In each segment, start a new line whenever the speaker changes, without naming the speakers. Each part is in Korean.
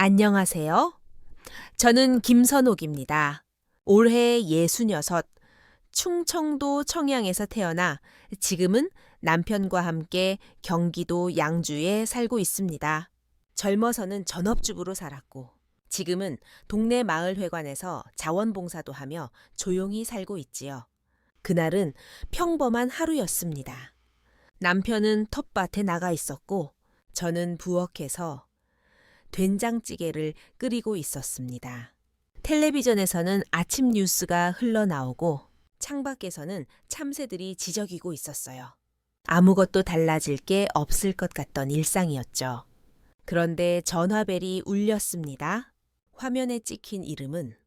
안녕하세요. 저는 김선옥입니다. 올해 66, 충청도 청양에서 태어나 지금은 남편과 함께 경기도 양주에 살고 있습니다. 젊어서는 전업주부로 살았고 지금은 동네 마을회관에서 자원봉사도 하며 조용히 살고 있지요. 그날은 평범한 하루였습니다. 남편은 텃밭에 나가 있었고 저는 부엌에서 된장찌개를 끓이고 있었습니다. 텔레비전에서는 아침 뉴스가 흘러나오고 창밖에서는 참새들이 지저귀고 있었어요. 아무것도 달라질 게 없을 것 같던 일상이었죠. 그런데 전화벨이 울렸습니다. 화면에 찍힌 이름은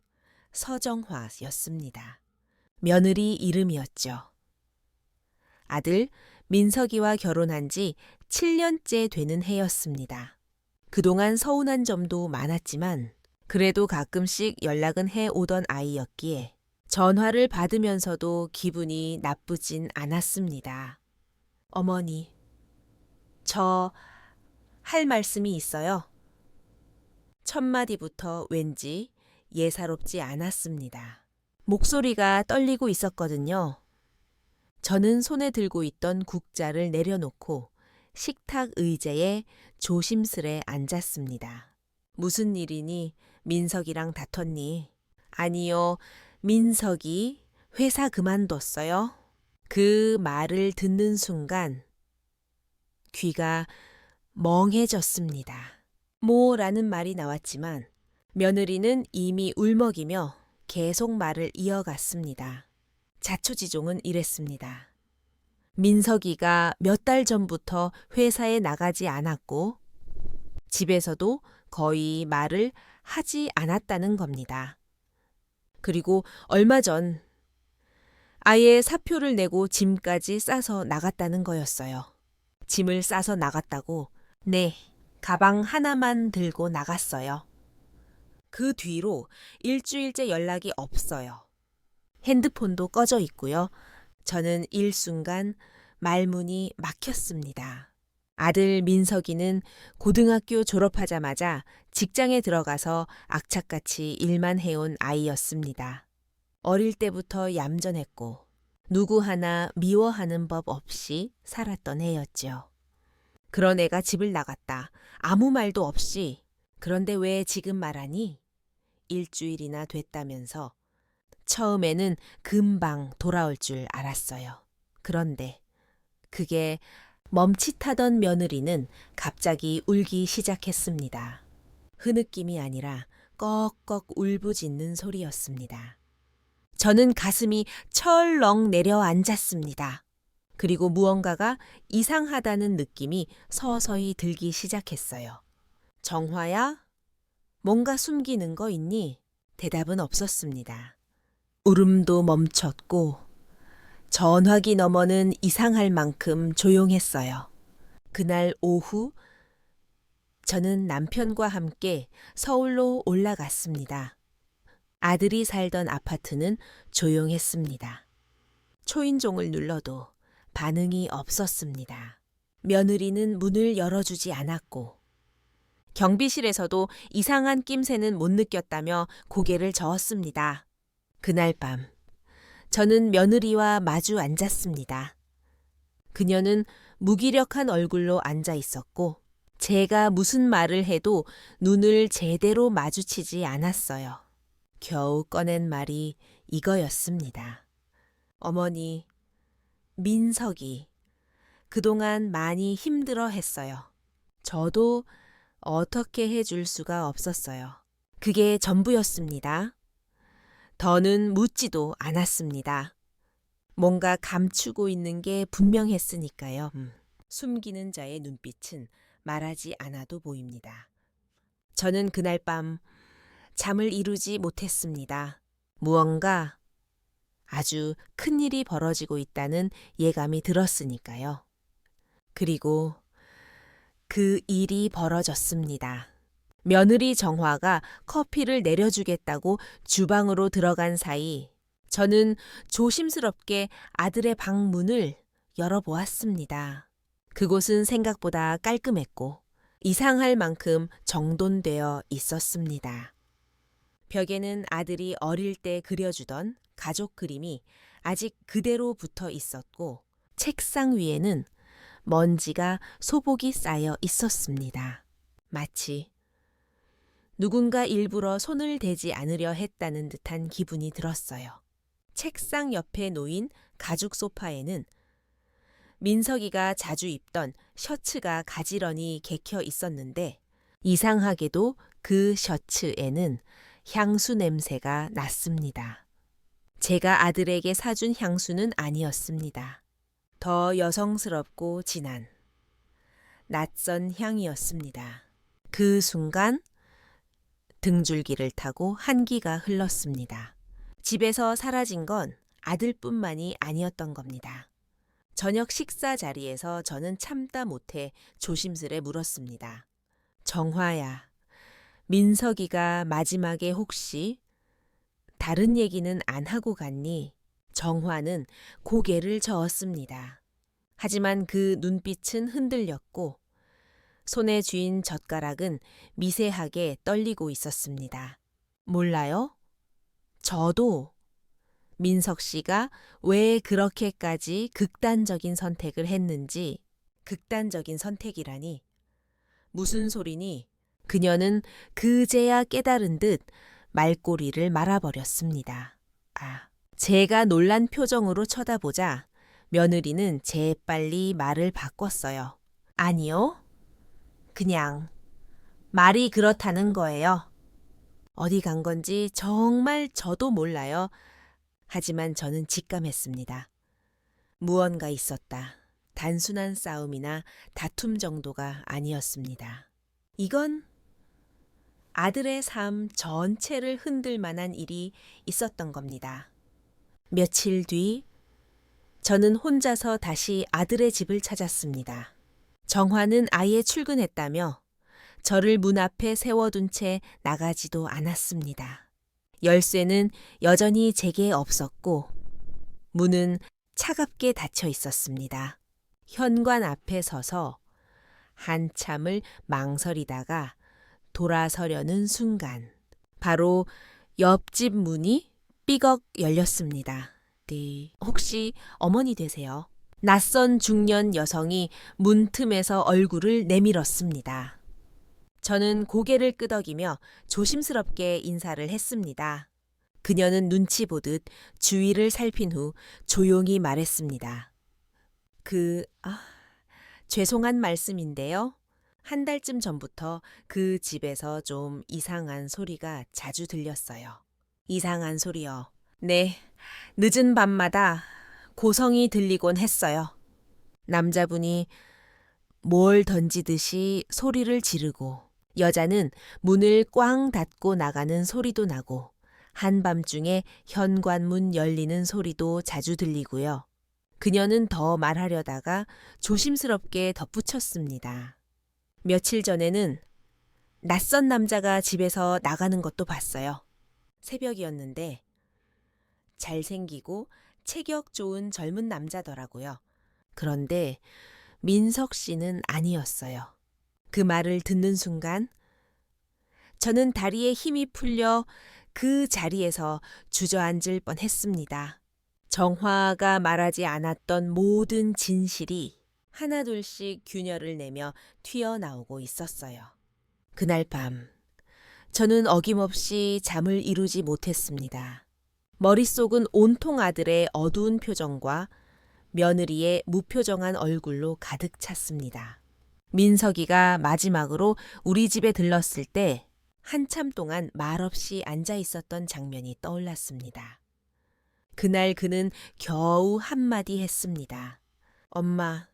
서정화였습니다. 며느리 이름이었죠. 아들 민석이와 결혼한 지 7년째 되는 해였습니다. 그동안 서운한 점도 많았지만 그래도 가끔씩 연락은 해 오던 아이였기에 전화를 받으면서도 기분이 나쁘진 않았습니다. 어머니, 저 할 말씀이 있어요. 첫 마디부터 왠지 예사롭지 않았습니다. 목소리가 떨리고 있었거든요. 저는 손에 들고 있던 국자를 내려놓고 식탁 의자에 조심스레 앉았습니다. 무슨 일이니? 민석이랑 다퉜니? 아니요, 민석이 회사 그만뒀어요. 그 말을 듣는 순간 귀가 멍해졌습니다. 뭐라는 말이 나왔지만 며느리는 이미 울먹이며 계속 말을 이어갔습니다. 자초지종은 이랬습니다. 민석이가 몇 달 전부터 회사에 나가지 않았고 집에서도 거의 말을 하지 않았다는 겁니다. 그리고 얼마 전 아예 사표를 내고 짐까지 싸서 나갔다는 거였어요. 짐을 싸서 나갔다고? 네, 가방 하나만 들고 나갔어요. 그 뒤로 일주일째 연락이 없어요. 핸드폰도 꺼져 있고요. 저는 일순간 말문이 막혔습니다. 아들 민석이는 고등학교 졸업하자마자 직장에 들어가서 악착같이 일만 해온 아이였습니다. 어릴 때부터 얌전했고 누구 하나 미워하는 법 없이 살았던 애였죠. 그런 애가 집을 나갔다. 아무 말도 없이. 그런데 왜 지금 말하니? 일주일이나 됐다면서. 처음에는 금방 돌아올 줄 알았어요. 그런데 그게 멈칫하던 며느리는 갑자기 울기 시작했습니다. 흐느낌이 아니라 꺽꺽 울부짖는 소리였습니다. 저는 가슴이 철렁 내려앉았습니다. 그리고 무언가가 이상하다는 느낌이 서서히 들기 시작했어요. 정화야? 뭔가 숨기는 거 있니? 대답은 없었습니다. 울음도 멈췄고 전화기 너머는 이상할 만큼 조용했어요. 그날 오후 저는 남편과 함께 서울로 올라갔습니다. 아들이 살던 아파트는 조용했습니다. 초인종을 눌러도 반응이 없었습니다. 며느리는 문을 열어주지 않았고 경비실에서도 이상한 낌새는 못 느꼈다며 고개를 저었습니다. 그날 밤 저는 며느리와 마주 앉았습니다. 그녀는 무기력한 얼굴로 앉아 있었고 제가 무슨 말을 해도 눈을 제대로 마주치지 않았어요. 겨우 꺼낸 말이 이거였습니다. 어머니, 민석이 그동안 많이 힘들어 했어요. 저도 어떻게 해줄 수가 없었어요. 그게 전부였습니다. 더는 묻지도 않았습니다. 뭔가 감추고 있는 게 분명했으니까요. 숨기는 자의 눈빛은 말하지 않아도 보입니다. 저는 그날 밤 잠을 이루지 못했습니다. 무언가 아주 큰일이 벌어지고 있다는 예감이 들었으니까요. 그리고 그 일이 벌어졌습니다. 며느리 정화가 커피를 내려주겠다고 주방으로 들어간 사이 저는 조심스럽게 아들의 방 문을 열어보았습니다. 그곳은 생각보다 깔끔했고 이상할 만큼 정돈되어 있었습니다. 벽에는 아들이 어릴 때 그려주던 가족 그림이 아직 그대로 붙어 있었고 책상 위에는 먼지가 소복이 쌓여 있었습니다. 마치 누군가 일부러 손을 대지 않으려 했다는 듯한 기분이 들었어요. 책상 옆에 놓인 가죽 소파에는 민석이가 자주 입던 셔츠가 가지런히 개켜 있었는데 이상하게도 그 셔츠에는 향수 냄새가 났습니다. 제가 아들에게 사준 향수는 아니었습니다. 더 여성스럽고 진한 낯선 향이었습니다. 그 순간 등줄기를 타고 한기가 흘렀습니다. 집에서 사라진 건 아들뿐만이 아니었던 겁니다. 저녁 식사 자리에서 저는 참다 못해 조심스레 물었습니다. 정화야, 민석이가 마지막에 혹시 다른 얘기는 안 하고 갔니? 정화는 고개를 저었습니다. 하지만 그 눈빛은 흔들렸고 손에 쥔 젓가락은 미세하게 떨리고 있었습니다. 몰라요? 저도 민석 씨가 왜 그렇게까지 극단적인 선택을 했는지, 극단적인 선택이라니. 무슨 소리니? 그녀는 그제야 깨달은 듯 말꼬리를 말아버렸습니다. 제가 놀란 표정으로 쳐다보자 며느리는 재빨리 말을 바꿨어요. 아니요. 그냥 말이 그렇다는 거예요. 어디 간 건지 정말 저도 몰라요. 하지만 저는 직감했습니다. 무언가 있었다. 단순한 싸움이나 다툼 정도가 아니었습니다. 이건 아들의 삶 전체를 흔들 만한 일이 있었던 겁니다. 며칠 뒤 저는 혼자서 다시 아들의 집을 찾았습니다. 정화는 아예 출근했다며 저를 문 앞에 세워둔 채 나가지도 않았습니다. 열쇠는 여전히 제게 없었고 문은 차갑게 닫혀 있었습니다. 현관 앞에 서서 한참을 망설이다가 돌아서려는 순간 바로 옆집 문이 삐걱 열렸습니다. 네, 혹시 어머니 되세요? 낯선 중년 여성이 문틈에서 얼굴을 내밀었습니다. 저는 고개를 끄덕이며 조심스럽게 인사를 했습니다. 그녀는 눈치 보듯 주위를 살핀 후 조용히 말했습니다. 죄송한 말씀인데요. 한 달쯤 전부터 그 집에서 좀 이상한 소리가 자주 들렸어요. 이상한 소리요. 네, 늦은 밤마다 고성이 들리곤 했어요. 남자분이 뭘 던지듯이 소리를 지르고 여자는 문을 꽝 닫고 나가는 소리도 나고 한밤중에 현관문 열리는 소리도 자주 들리고요. 그녀는 더 말하려다가 조심스럽게 덧붙였습니다. 며칠 전에는 낯선 남자가 집에서 나가는 것도 봤어요. 새벽이었는데 잘생기고 체격 좋은 젊은 남자더라고요. 그런데 민석 씨는 아니었어요. 그 말을 듣는 순간 저는 다리에 힘이 풀려 그 자리에서 주저앉을 뻔했습니다. 정화가 말하지 않았던 모든 진실이 하나둘씩 균열을 내며 튀어나오고 있었어요. 그날 밤 저는 어김없이 잠을 이루지 못했습니다. 머릿속은 온통 아들의 어두운 표정과 며느리의 무표정한 얼굴로 가득 찼습니다. 민석이가 마지막으로 우리 집에 들렀을 때 한참 동안 말없이 앉아 있었던 장면이 떠올랐습니다. 그날 그는 겨우 한마디 했습니다. 엄마,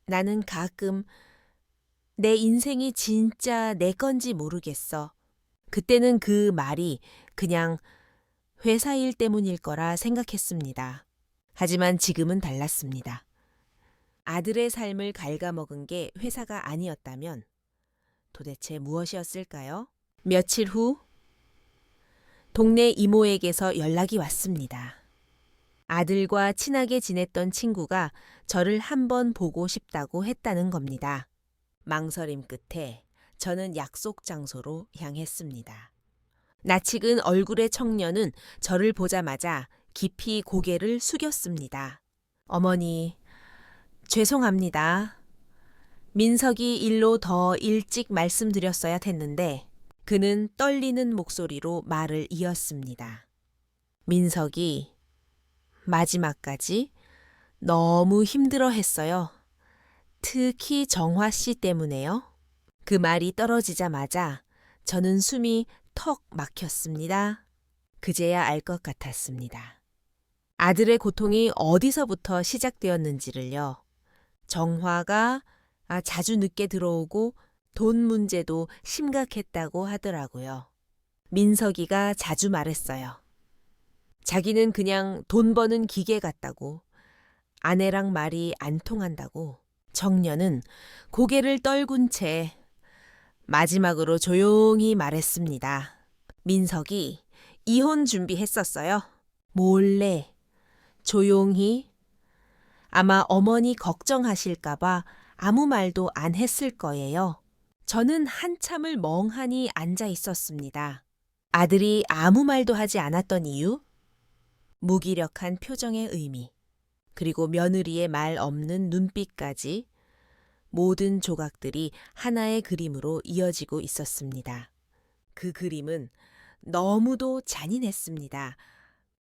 나는 가끔 내 인생이 진짜 내 건지 모르겠어. 그때는 그 말이 그냥 회사 일 때문일 거라 생각했습니다. 하지만 지금은 달랐습니다. 아들의 삶을 갉아먹은 게 회사가 아니었다면 도대체 무엇이었을까요? 며칠 후 동네 이모에게서 연락이 왔습니다. 아들과 친하게 지냈던 친구가 저를 한번 보고 싶다고 했다는 겁니다. 망설임 끝에 저는 약속 장소로 향했습니다. 낯익은 얼굴의 청년은 저를 보자마자 깊이 고개를 숙였습니다. 어머니, 죄송합니다. 민석이 일로 더 일찍 말씀드렸어야 했는데 그는 떨리는 목소리로 말을 이었습니다. 민석이 마지막까지 너무 힘들어 했어요. 특히 정화 씨 때문에요. 그 말이 떨어지자마자 저는 숨이 턱 막혔습니다. 그제야 알 것 같았습니다. 아들의 고통이 어디서부터 시작되었는지를요. 정화가 자주 늦게 들어오고 돈 문제도 심각했다고 하더라고요. 민석이가 자주 말했어요. 자기는 그냥 돈 버는 기계 같다고, 아내랑 말이 안 통한다고. 정년은 고개를 떨군 채 마지막으로 조용히 말했습니다. 민석이 이혼 준비했었어요. 몰래, 조용히. 아마 어머니 걱정하실까봐 아무 말도 안 했을 거예요. 저는 한참을 멍하니 앉아 있었습니다. 아들이 아무 말도 하지 않았던 이유? 무기력한 표정의 의미, 그리고 며느리의 말 없는 눈빛까지 모든 조각들이 하나의 그림으로 이어지고 있었습니다. 그 그림은 너무도 잔인했습니다.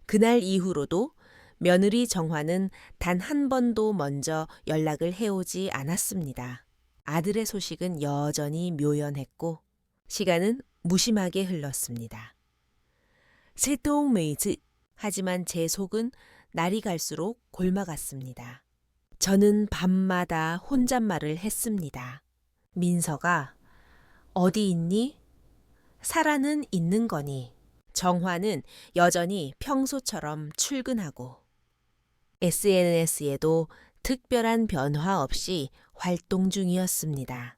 그날 이후로도 며느리 정화는 단 한 번도 먼저 연락을 해오지 않았습니다. 아들의 소식은 여전히 묘연했고 시간은 무심하게 흘렀습니다. 새똥메이즈. 하지만 제 속은 날이 갈수록 골마갔습니다. 저는 밤마다 혼잣말을 했습니다. 민서가 어디 있니? 사라는 있는 거니? 정화는 여전히 평소처럼 출근하고 SNS에도 특별한 변화 없이 활동 중이었습니다.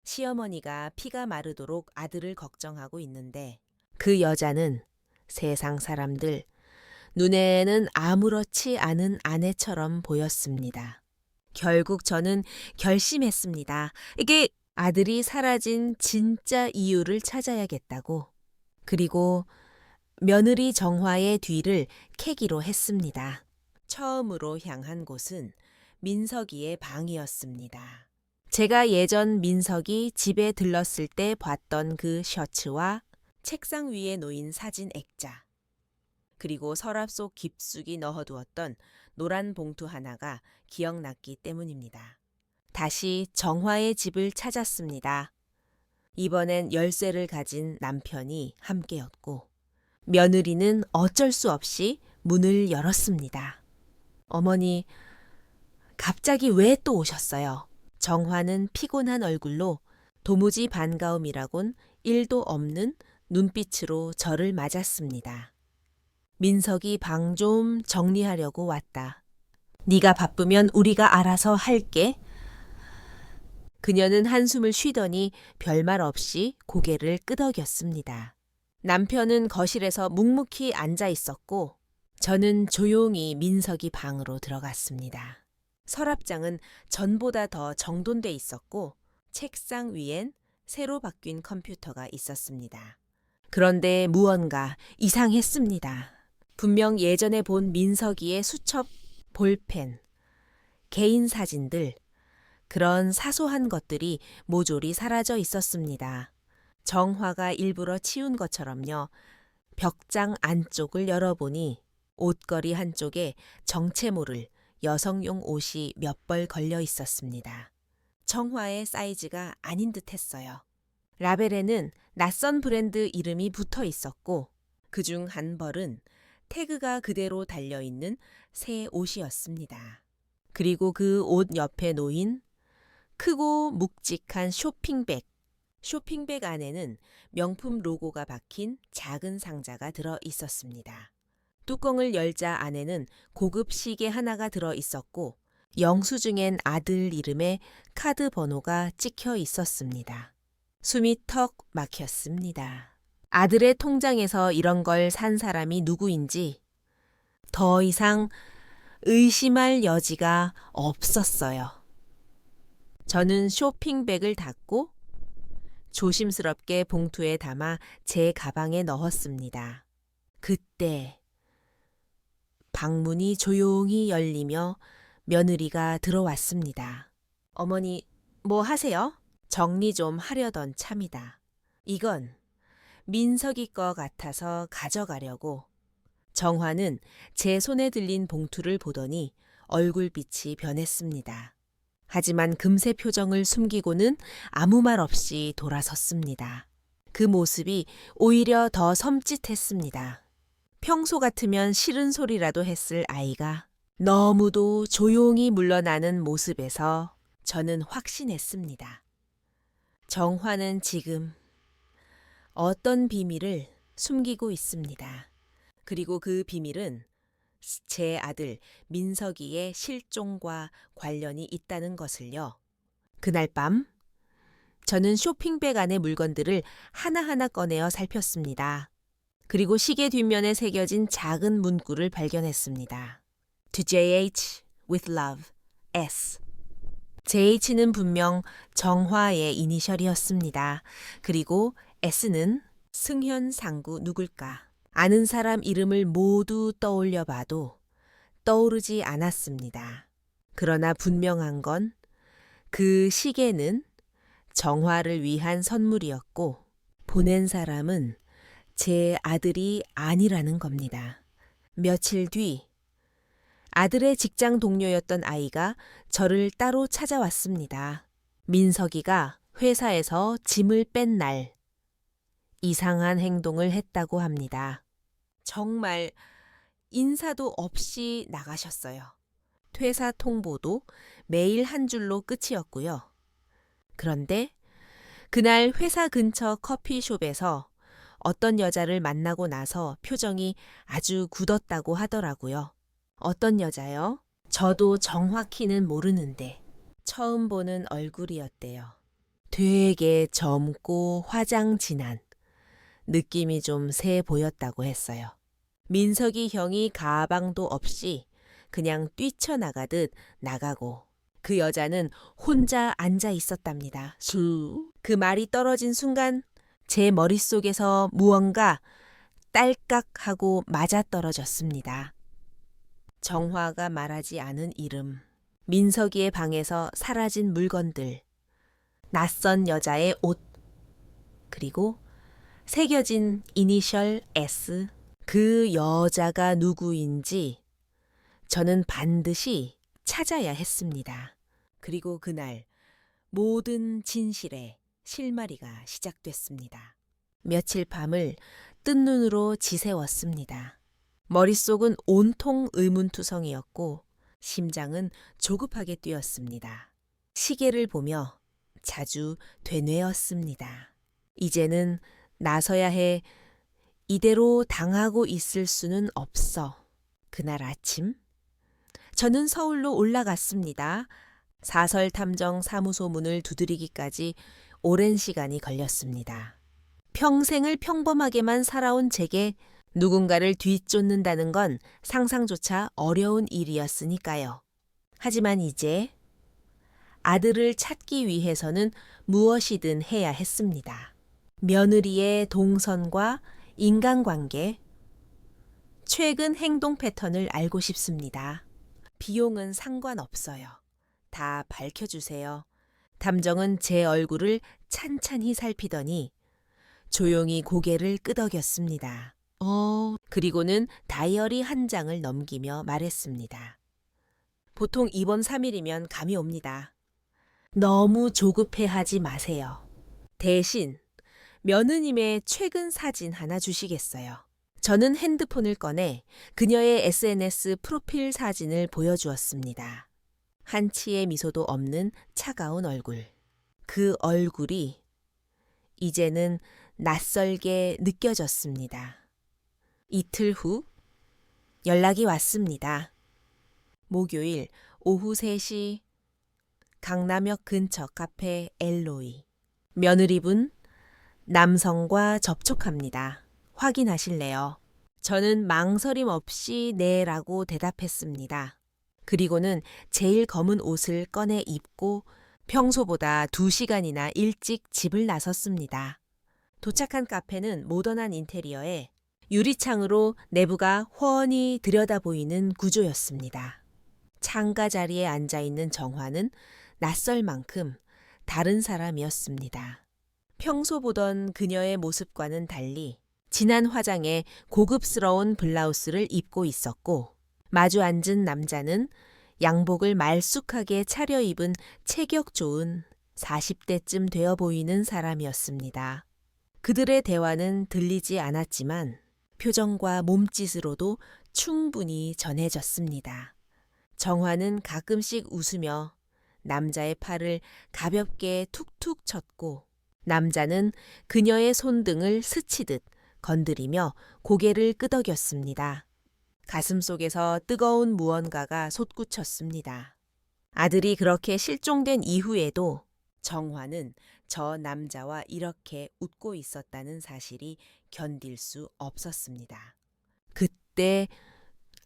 시어머니가 피가 마르도록 아들을 걱정하고 있는데 그 여자는 세상 사람들 눈에는 아무렇지 않은 아내처럼 보였습니다. 결국 저는 결심했습니다. 이게 아들이 사라진 진짜 이유를 찾아야겠다고. 그리고 며느리 정화의 뒤를 캐기로 했습니다. 처음으로 향한 곳은 민석이의 방이었습니다. 제가 예전 민석이 집에 들렀을 때 봤던 그 셔츠와 책상 위에 놓인 사진 액자, 그리고 서랍 속 깊숙이 넣어두었던 노란 봉투 하나가 기억났기 때문입니다. 다시 정화의 집을 찾았습니다. 이번엔 열쇠를 가진 남편이 함께였고 며느리는 어쩔 수 없이 문을 열었습니다. 어머니, 갑자기 왜 또 오셨어요? 정화는 피곤한 얼굴로 도무지 반가움이라곤 1도 없는 눈빛으로 저를 맞았습니다. 민석이 방 좀 정리하려고 왔다. 네가 바쁘면 우리가 알아서 할게. 그녀는 한숨을 쉬더니 별말 없이 고개를 끄덕였습니다. 남편은 거실에서 묵묵히 앉아 있었고 저는 조용히 민석이 방으로 들어갔습니다. 서랍장은 전보다 더 정돈돼 있었고 책상 위엔 새로 바뀐 컴퓨터가 있었습니다. 그런데 무언가 이상했습니다. 분명 예전에 본 민석이의 수첩, 볼펜, 개인 사진들, 그런 사소한 것들이 모조리 사라져 있었습니다. 정화가 일부러 치운 것처럼요. 벽장 안쪽을 열어보니 옷걸이 한쪽에 정체 모를 여성용 옷이 몇 벌 걸려 있었습니다. 정화의 사이즈가 아닌 듯 했어요. 라벨에는 낯선 브랜드 이름이 붙어 있었고 그중 한 벌은 태그가 그대로 달려있는 새 옷이었습니다. 그리고 그 옷 옆에 놓인 크고 묵직한 쇼핑백 안에는 명품 로고가 박힌 작은 상자가 들어 있었습니다. 뚜껑을 열자 안에는 고급 시계 하나가 들어 있었고 영수증엔 아들 이름에 카드 번호가 찍혀 있었습니다. 숨이 턱 막혔습니다. 아들의 통장에서 이런 걸 산 사람이 누구인지 더 이상 의심할 여지가 없었어요. 저는 쇼핑백을 닫고 조심스럽게 봉투에 담아 제 가방에 넣었습니다. 그때 방문이 조용히 열리며 며느리가 들어왔습니다. 어머니, 뭐 하세요? 정리 좀 하려던 참이다. 이건 민석이 거 같아서 가져가려고. 정화는 제 손에 들린 봉투를 보더니 얼굴빛이 변했습니다. 하지만 금세 표정을 숨기고는 아무 말 없이 돌아섰습니다. 그 모습이 오히려 더 섬찟했습니다. 평소 같으면 싫은 소리라도 했을 아이가 너무도 조용히 물러나는 모습에서 저는 확신했습니다. 정화는 지금 어떤 비밀을 숨기고 있습니다. 그리고 그 비밀은 제 아들 민석이의 실종과 관련이 있다는 것을요. 그날 밤 저는 쇼핑백 안의 물건들을 하나하나 꺼내어 살폈습니다. 그리고 시계 뒷면에 새겨진 작은 문구를 발견했습니다. To JH with love, S. JH는 분명 정화의 이니셜이었습니다. 그리고 S는 승현 상구 누굴까? 아는 사람 이름을 모두 떠올려 봐도 떠오르지 않았습니다. 그러나 분명한 건 그 시계는 정화를 위한 선물이었고 보낸 사람은 제 아들이 아니라는 겁니다. 며칠 뒤 아들의 직장 동료였던 아이가 저를 따로 찾아왔습니다. 민석이가 회사에서 짐을 뺀 날 이상한 행동을 했다고 합니다. 정말 인사도 없이 나가셨어요. 퇴사 통보도 매일 한 줄로 끝이었고요. 그런데 그날 회사 근처 커피숍에서 어떤 여자를 만나고 나서 표정이 아주 굳었다고 하더라고요. 어떤 여자요? 저도 정확히는 모르는데 처음 보는 얼굴이었대요. 되게 젊고 화장 진한 느낌이 좀 세 보였다고 했어요. 민석이 형이 가방도 없이 그냥 뛰쳐나가듯 나가고 그 여자는 혼자 앉아 있었답니다. 그 말이 떨어진 순간 제 머릿속에서 무언가 딸깍하고 맞아떨어졌습니다. 정화가 말하지 않은 이름, 민석이의 방에서 사라진 물건들, 낯선 여자의 옷, 그리고 새겨진 이니셜 S. 그 여자가 누구인지 저는 반드시 찾아야 했습니다. 그리고 그날 모든 진실의 실마리가 시작됐습니다. 며칠 밤을 뜬 눈으로 지새웠습니다. 머릿속은 온통 의문투성이었고 심장은 조급하게 뛰었습니다. 시계를 보며 자주 되뇌었습니다. 이제는 나서야 해. 이대로 당하고 있을 수는 없어. 그날 아침 저는 서울로 올라갔습니다. 사설탐정 사무소 문을 두드리기까지 오랜 시간이 걸렸습니다. 평생을 평범하게만 살아온 제게 누군가를 뒤쫓는다는 건 상상조차 어려운 일이었으니까요. 하지만 이제 아들을 찾기 위해서는 무엇이든 해야 했습니다. 며느리의 동선과 인간관계, 최근 행동 패턴을 알고 싶습니다. 비용은 상관없어요. 다 밝혀주세요. 탐정은 제 얼굴을 찬찬히 살피더니 조용히 고개를 끄덕였습니다. 그리고는 다이어리 한 장을 넘기며 말했습니다. 보통 이번 3일이면 감이 옵니다. 너무 조급해하지 마세요. 대신 며느님의 최근 사진 하나 주시겠어요? 저는 핸드폰을 꺼내 그녀의 SNS 프로필 사진을 보여주었습니다. 한치의 미소도 없는 차가운 얼굴. 그 얼굴이 이제는 낯설게 느껴졌습니다. 이틀 후 연락이 왔습니다. 목요일 오후 3시 강남역 근처 카페 엘로이. 며느리분 남성과 접촉합니다. 확인하실래요? 저는 망설임 없이 네라고 대답했습니다. 그리고는 제일 검은 옷을 꺼내 입고 평소보다 2시간이나 일찍 집을 나섰습니다. 도착한 카페는 모던한 인테리어에 유리창으로 내부가 훤히 들여다 보이는 구조였습니다. 창가 자리에 앉아있는 정화는 낯설 만큼 다른 사람이었습니다. 평소 보던 그녀의 모습과는 달리 진한 화장에 고급스러운 블라우스를 입고 있었고, 마주 앉은 남자는 양복을 말쑥하게 차려입은 체격 좋은 40대쯤 되어 보이는 사람이었습니다. 그들의 대화는 들리지 않았지만 표정과 몸짓으로도 충분히 전해졌습니다. 정화는 가끔씩 웃으며 남자의 팔을 가볍게 툭툭 쳤고, 남자는 그녀의 손등을 스치듯 건드리며 고개를 끄덕였습니다. 가슴속에서 뜨거운 무언가가 솟구쳤습니다. 아들이 그렇게 실종된 이후에도 정화는 저 남자와 이렇게 웃고 있었다는 사실이 견딜 수 없었습니다. 그때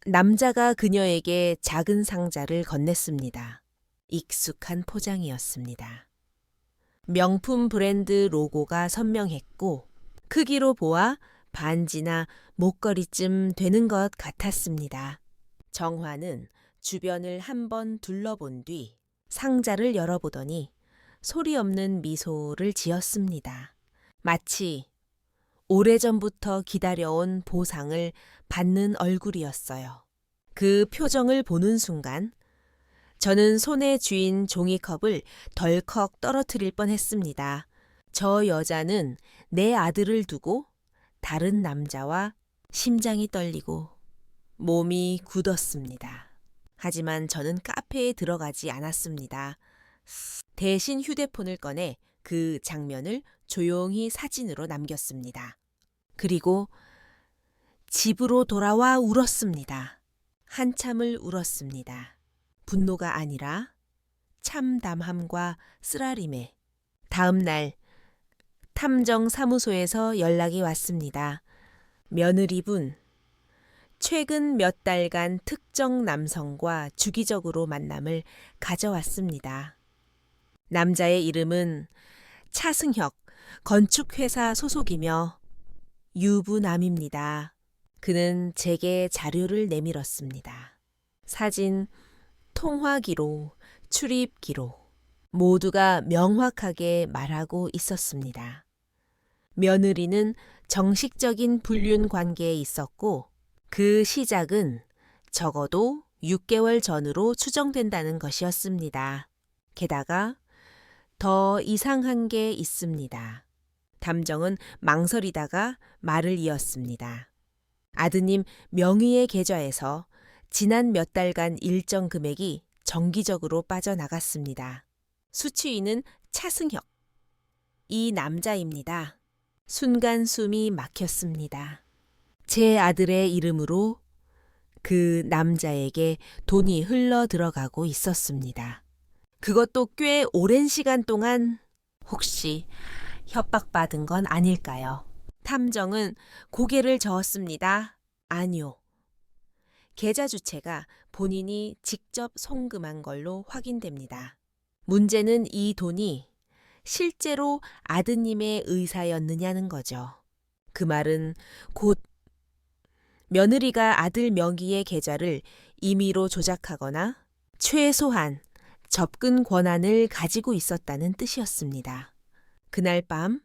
남자가 그녀에게 작은 상자를 건넸습니다. 익숙한 포장이었습니다. 명품 브랜드 로고가 선명했고, 크기로 보아 반지나 목걸이쯤 되는 것 같았습니다. 정화는 주변을 한번 둘러본 뒤 상자를 열어보더니 소리 없는 미소를 지었습니다. 마치 오래전부터 기다려온 보상을 받는 얼굴이었어요. 그 표정을 보는 순간 저는 손에 쥐인 종이컵을 덜컥 떨어뜨릴 뻔했습니다. 저 여자는 내 아들을 두고 다른 남자와 심장이 떨리고 몸이 굳었습니다. 하지만 저는 카페에 들어가지 않았습니다. 대신 휴대폰을 꺼내 그 장면을 조용히 사진으로 남겼습니다. 그리고 집으로 돌아와 울었습니다. 한참을 울었습니다. 분노가 아니라 참담함과 쓰라림에. 다음 날 탐정사무소에서 연락이 왔습니다. 며느리분, 최근 몇 달간 특정 남성과 주기적으로 만남을 가져왔습니다. 남자의 이름은 차승혁, 건축회사 소속이며 유부남입니다. 그는 제게 자료를 내밀었습니다. 사진, 통화기록, 출입기록 모두가 명확하게 말하고 있었습니다. 며느리는 정식적인 불륜 관계에 있었고, 그 시작은 적어도 6개월 전으로 추정된다는 것이었습니다. 게다가 더 이상한 게 있습니다. 탐정은 망설이다가 말을 이었습니다. 아드님 명의의 계좌에서 지난 몇 달간 일정 금액이 정기적으로 빠져나갔습니다. 수취인은 차승혁. 이 남자입니다. 순간 숨이 막혔습니다. 제 아들의 이름으로 그 남자에게 돈이 흘러 들어가고 있었습니다. 그것도 꽤 오랜 시간 동안. 혹시 협박받은 건 아닐까요? 탐정은 고개를 저었습니다. 아니요. 계좌 주체가 본인이 직접 송금한 걸로 확인됩니다. 문제는 이 돈이 실제로 아드님의 의사였느냐는 거죠. 그 말은 곧 며느리가 아들 명의의 계좌를 임의로 조작하거나 최소한 접근 권한을 가지고 있었다는 뜻이었습니다. 그날 밤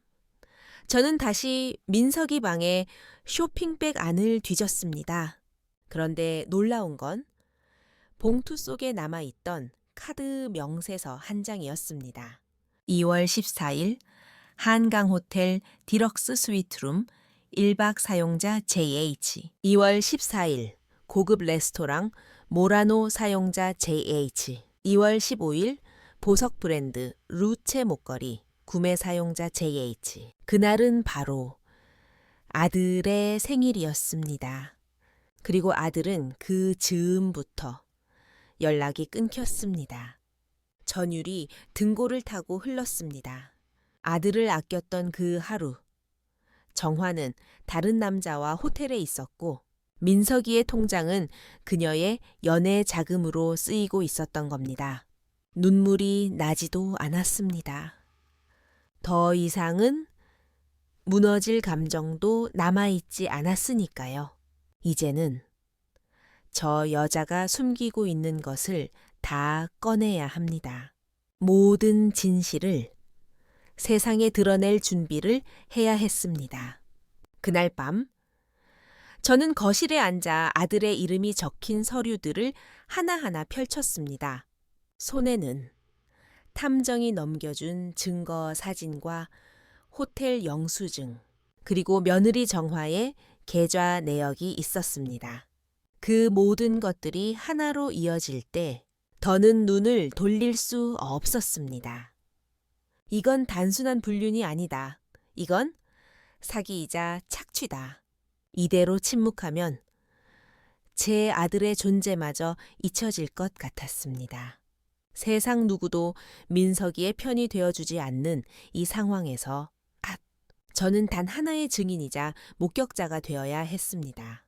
저는 다시 민석이 방에 쇼핑백 안을 뒤졌습니다. 그런데 놀라운 건 봉투 속에 남아있던 카드 명세서 한 장이었습니다. 2월 14일 한강호텔 디럭스 스위트룸 1박 사용자 JH. 2월 14일 고급 레스토랑 모라노 사용자 JH. 2월 15일 보석 브랜드 루체 목걸이 구매 사용자 JH. 그날은 바로 아들의 생일이었습니다. 그리고 아들은 그 즈음부터 연락이 끊겼습니다. 전율이 등골을 타고 흘렀습니다. 아들을 아꼈던 그 하루, 정화는 다른 남자와 호텔에 있었고 민석이의 통장은 그녀의 연애 자금으로 쓰이고 있었던 겁니다. 눈물이 나지도 않았습니다. 더 이상은 무너질 감정도 남아있지 않았으니까요. 이제는 저 여자가 숨기고 있는 것을 다 꺼내야 합니다. 모든 진실을 세상에 드러낼 준비를 해야 했습니다. 그날 밤, 저는 거실에 앉아 아들의 이름이 적힌 서류들을 하나하나 펼쳤습니다. 손에는 탐정이 넘겨준 증거 사진과 호텔 영수증, 그리고 며느리 정화의 계좌 내역이 있었습니다. 그 모든 것들이 하나로 이어질 때 더는 눈을 돌릴 수 없었습니다. 이건 단순한 불륜이 아니다. 이건 사기이자 착취다. 이대로 침묵하면 제 아들의 존재마저 잊혀질 것 같았습니다. 세상 누구도 민석이의 편이 되어주지 않는 이 상황에서 저는 단 하나의 증인이자 목격자가 되어야 했습니다.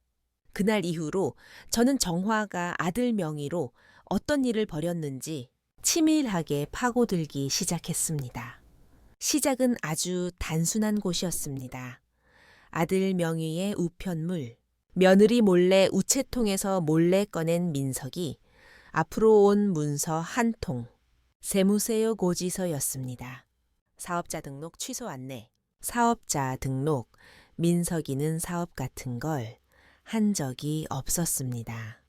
그날 이후로 저는 정화가 아들 명의로 어떤 일을 벌였는지 치밀하게 파고들기 시작했습니다. 시작은 아주 단순한 곳이었습니다. 아들 명의의 우편물, 며느리 몰래 우체통에서 몰래 꺼낸 민석이 앞으로 온 문서 한 통, 세무세요 고지서였습니다. 사업자 등록 취소 안내, 사업자 등록, 민석이는 사업 같은 걸 한 적이 없었습니다.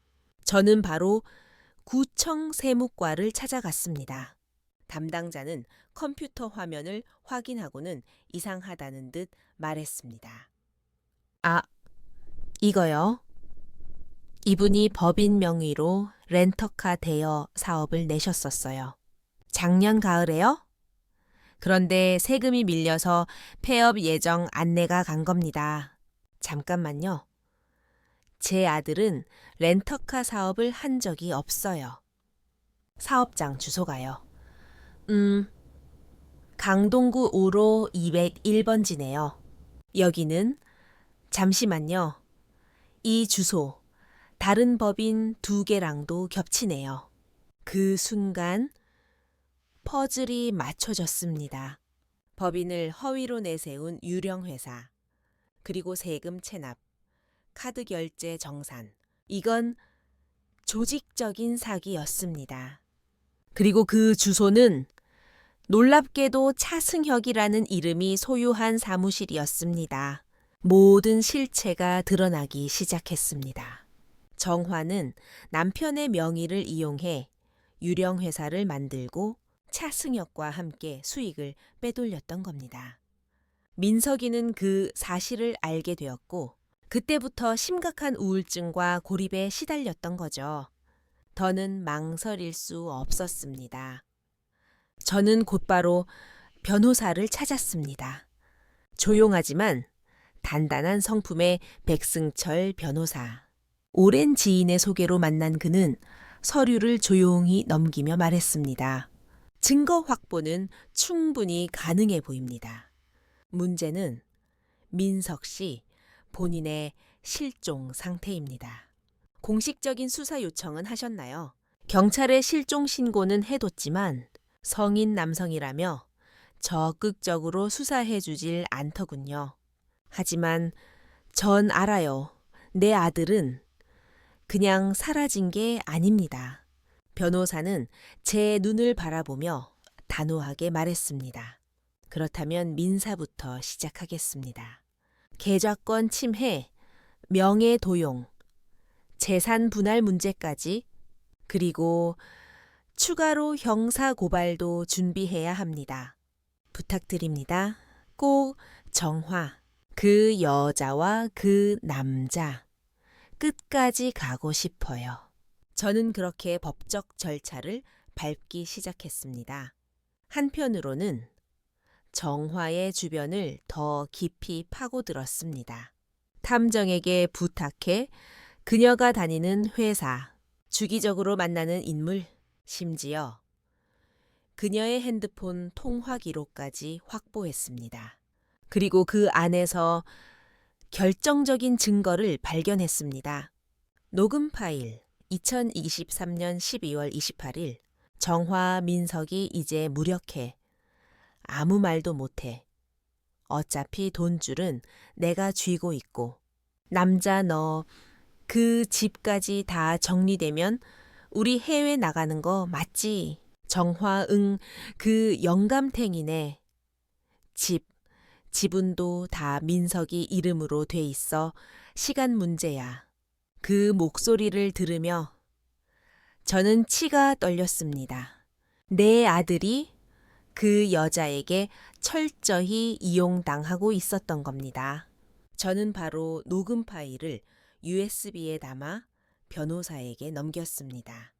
저는 바로 구청 세무과를 찾아갔습니다. 담당자는 컴퓨터 화면을 확인하고는 이상하다는 듯 말했습니다. 이거요. 이분이 법인 명의로 렌터카 대여 사업을 내셨었어요. 작년 가을에요? 그런데 세금이 밀려서 폐업 예정 안내가 간 겁니다. 잠깐만요. 제 아들은 렌터카 사업을 한 적이 없어요. 사업장 주소가요. 강동구 5로 201번지네요. 여기는 잠시만요. 이 주소, 다른 법인 2개랑도 겹치네요. 그 순간 퍼즐이 맞춰졌습니다. 법인을 허위로 내세운 유령회사, 그리고 세금 체납, 카드 결제 정산. 이건 조직적인 사기였습니다. 그리고 그 주소는 놀랍게도 차승혁이라는 이름이 소유한 사무실이었습니다. 모든 실체가 드러나기 시작했습니다. 정화는 남편의 명의를 이용해 유령회사를 만들고 차승혁과 함께 수익을 빼돌렸던 겁니다. 민석이는 그 사실을 알게 되었고 그때부터 심각한 우울증과 고립에 시달렸던 거죠. 더는 망설일 수 없었습니다. 저는 곧바로 변호사를 찾았습니다. 조용하지만 단단한 성품의 백승철 변호사. 오랜 지인의 소개로 만난 그는 서류를 조용히 넘기며 말했습니다. 증거 확보는 충분히 가능해 보입니다. 문제는 민석 씨 본인의 실종 상태입니다. 공식적인 수사 요청은 하셨나요? 경찰에 실종 신고는 해뒀지만 성인 남성이라며 적극적으로 수사해 주질 않더군요. 하지만 전 알아요. 내 아들은 그냥 사라진 게 아닙니다. 변호사는 제 눈을 바라보며 단호하게 말했습니다. 그렇다면 민사부터 시작하겠습니다. 계좌권 침해, 명예 도용, 재산 분할 문제까지, 그리고 추가로 형사 고발도 준비해야 합니다. 부탁드립니다. 꼭 정화, 그 여자와 그 남자, 끝까지 가고 싶어요. 저는 그렇게 법적 절차를 밟기 시작했습니다. 한편으로는 정화의 주변을 더 깊이 파고들었습니다. 탐정에게 부탁해 그녀가 다니는 회사, 주기적으로 만나는 인물, 심지어 그녀의 핸드폰 통화 기록까지 확보했습니다. 그리고 그 안에서 결정적인 증거를 발견했습니다. 녹음 파일, 2023년 12월 28일 정화, 민석이 이제 무력해. 아무 말도 못해. 어차피 돈줄은 내가 쥐고 있고. 남자 너 그 집까지 다 정리되면 우리 해외 나가는 거 맞지? 정화 응 그 영감탱이네. 지분도 다 민석이 이름으로 돼 있어 시간 문제야. 그 목소리를 들으며 저는 치가 떨렸습니다. 내 아들이 그 여자에게 철저히 이용당하고 있었던 겁니다. 저는 바로 녹음 파일을 USB에 담아 변호사에게 넘겼습니다.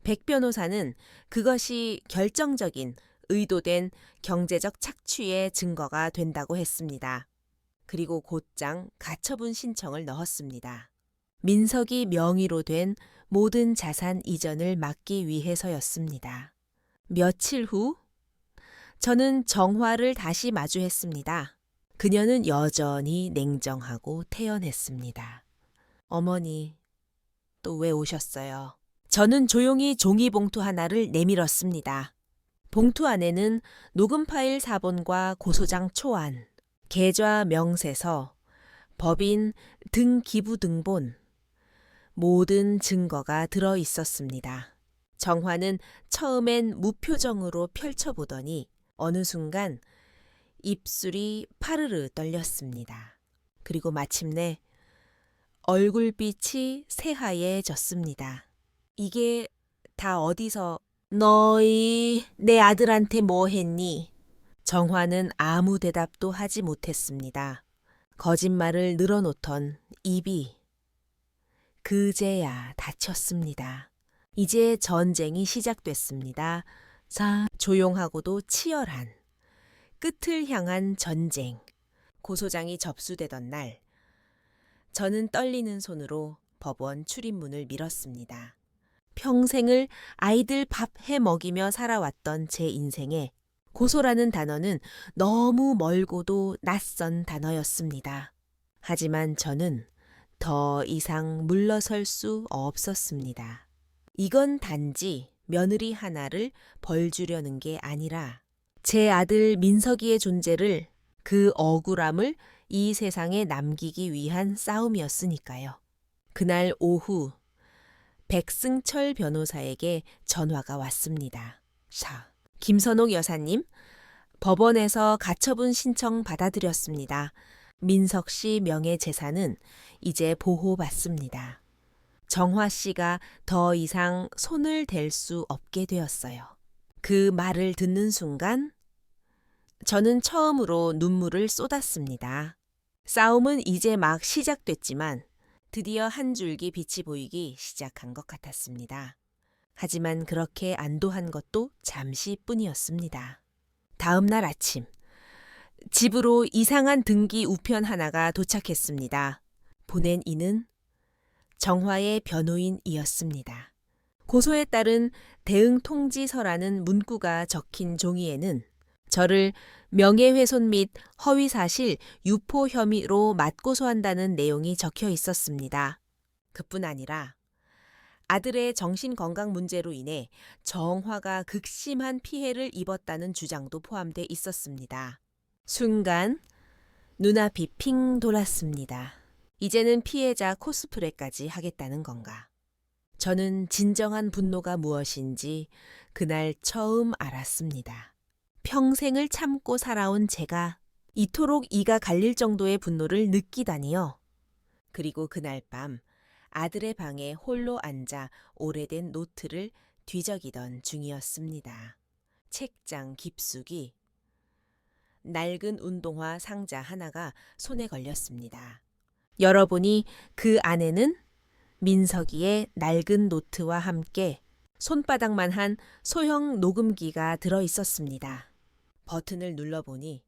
백 변호사는 그것이 결정적인 의도된 경제적 착취의 증거가 된다고 했습니다. 그리고 곧장 가처분 신청을 넣었습니다. 민석이 명의로 된 모든 자산 이전을 막기 위해서였습니다. 며칠 후 저는 정화를 다시 마주했습니다. 그녀는 여전히 냉정하고 태연했습니다. 어머니, 또 왜 오셨어요? 저는 조용히 종이봉투 하나를 내밀었습니다. 봉투 안에는 녹음 파일 4본과 고소장 초안, 계좌 명세서, 법인 등기부 등본, 모든 증거가 들어 있었습니다. 정화는 처음엔 무표정으로 펼쳐보더니 어느 순간 입술이 파르르 떨렸습니다. 그리고 마침내 얼굴빛이 새하얘졌습니다. 이게 다 어디서 너희 내 아들한테 뭐 했니? 정화는 아무 대답도 하지 못했습니다. 거짓말을 늘어놓던 입이 그제야 닫혔습니다. 이제 전쟁이 시작됐습니다. 조용하고도 치열한 끝을 향한 전쟁. 고소장이 접수되던 날, 저는 떨리는 손으로 법원 출입문을 밀었습니다. 평생을 아이들 밥 해 먹이며 살아왔던 제 인생에 고소라는 단어는 너무 멀고도 낯선 단어였습니다. 하지만 저는 더 이상 물러설 수 없었습니다. 이건 단지 며느리 하나를 벌 주려는 게 아니라 제 아들 민석이의 존재를, 그 억울함을 이 세상에 남기기 위한 싸움이었으니까요. 그날 오후 백승철 변호사에게 전화가 왔습니다. 김선옥 여사님, 법원에서 가처분 신청 받아들였습니다. 민석 씨 명예 재산은 이제 보호받습니다. 정화 씨가 더 이상 손을 댈 수 없게 되었어요. 그 말을 듣는 순간 저는 처음으로 눈물을 쏟았습니다. 싸움은 이제 막 시작됐지만 드디어 한 줄기 빛이 보이기 시작한 것 같았습니다. 하지만 그렇게 안도한 것도 잠시뿐이었습니다. 다음 날 아침, 집으로 이상한 등기 우편 하나가 도착했습니다. 보낸 이는 정화의 변호인이었습니다. 고소에 따른 대응 통지서라는 문구가 적힌 종이에는 저를 명예훼손 및 허위사실 유포 혐의로 맞고소한다는 내용이 적혀 있었습니다. 그뿐 아니라 아들의 정신건강 문제로 인해 정화가 극심한 피해를 입었다는 주장도 포함돼 있었습니다. 순간 눈앞이 핑 돌았습니다. 이제는 피해자 코스프레까지 하겠다는 건가. 저는 진정한 분노가 무엇인지 그날 처음 알았습니다. 평생을 참고 살아온 제가 이토록 이가 갈릴 정도의 분노를 느끼다니요. 그리고 그날 밤 아들의 방에 홀로 앉아 오래된 노트를 뒤적이던 중이었습니다. 책장 깊숙이 낡은 운동화 상자 하나가 손에 걸렸습니다. 열어보니 그 안에는 민석이의 낡은 노트와 함께 손바닥만 한 소형 녹음기가 들어 있었습니다. 버튼을 눌러보니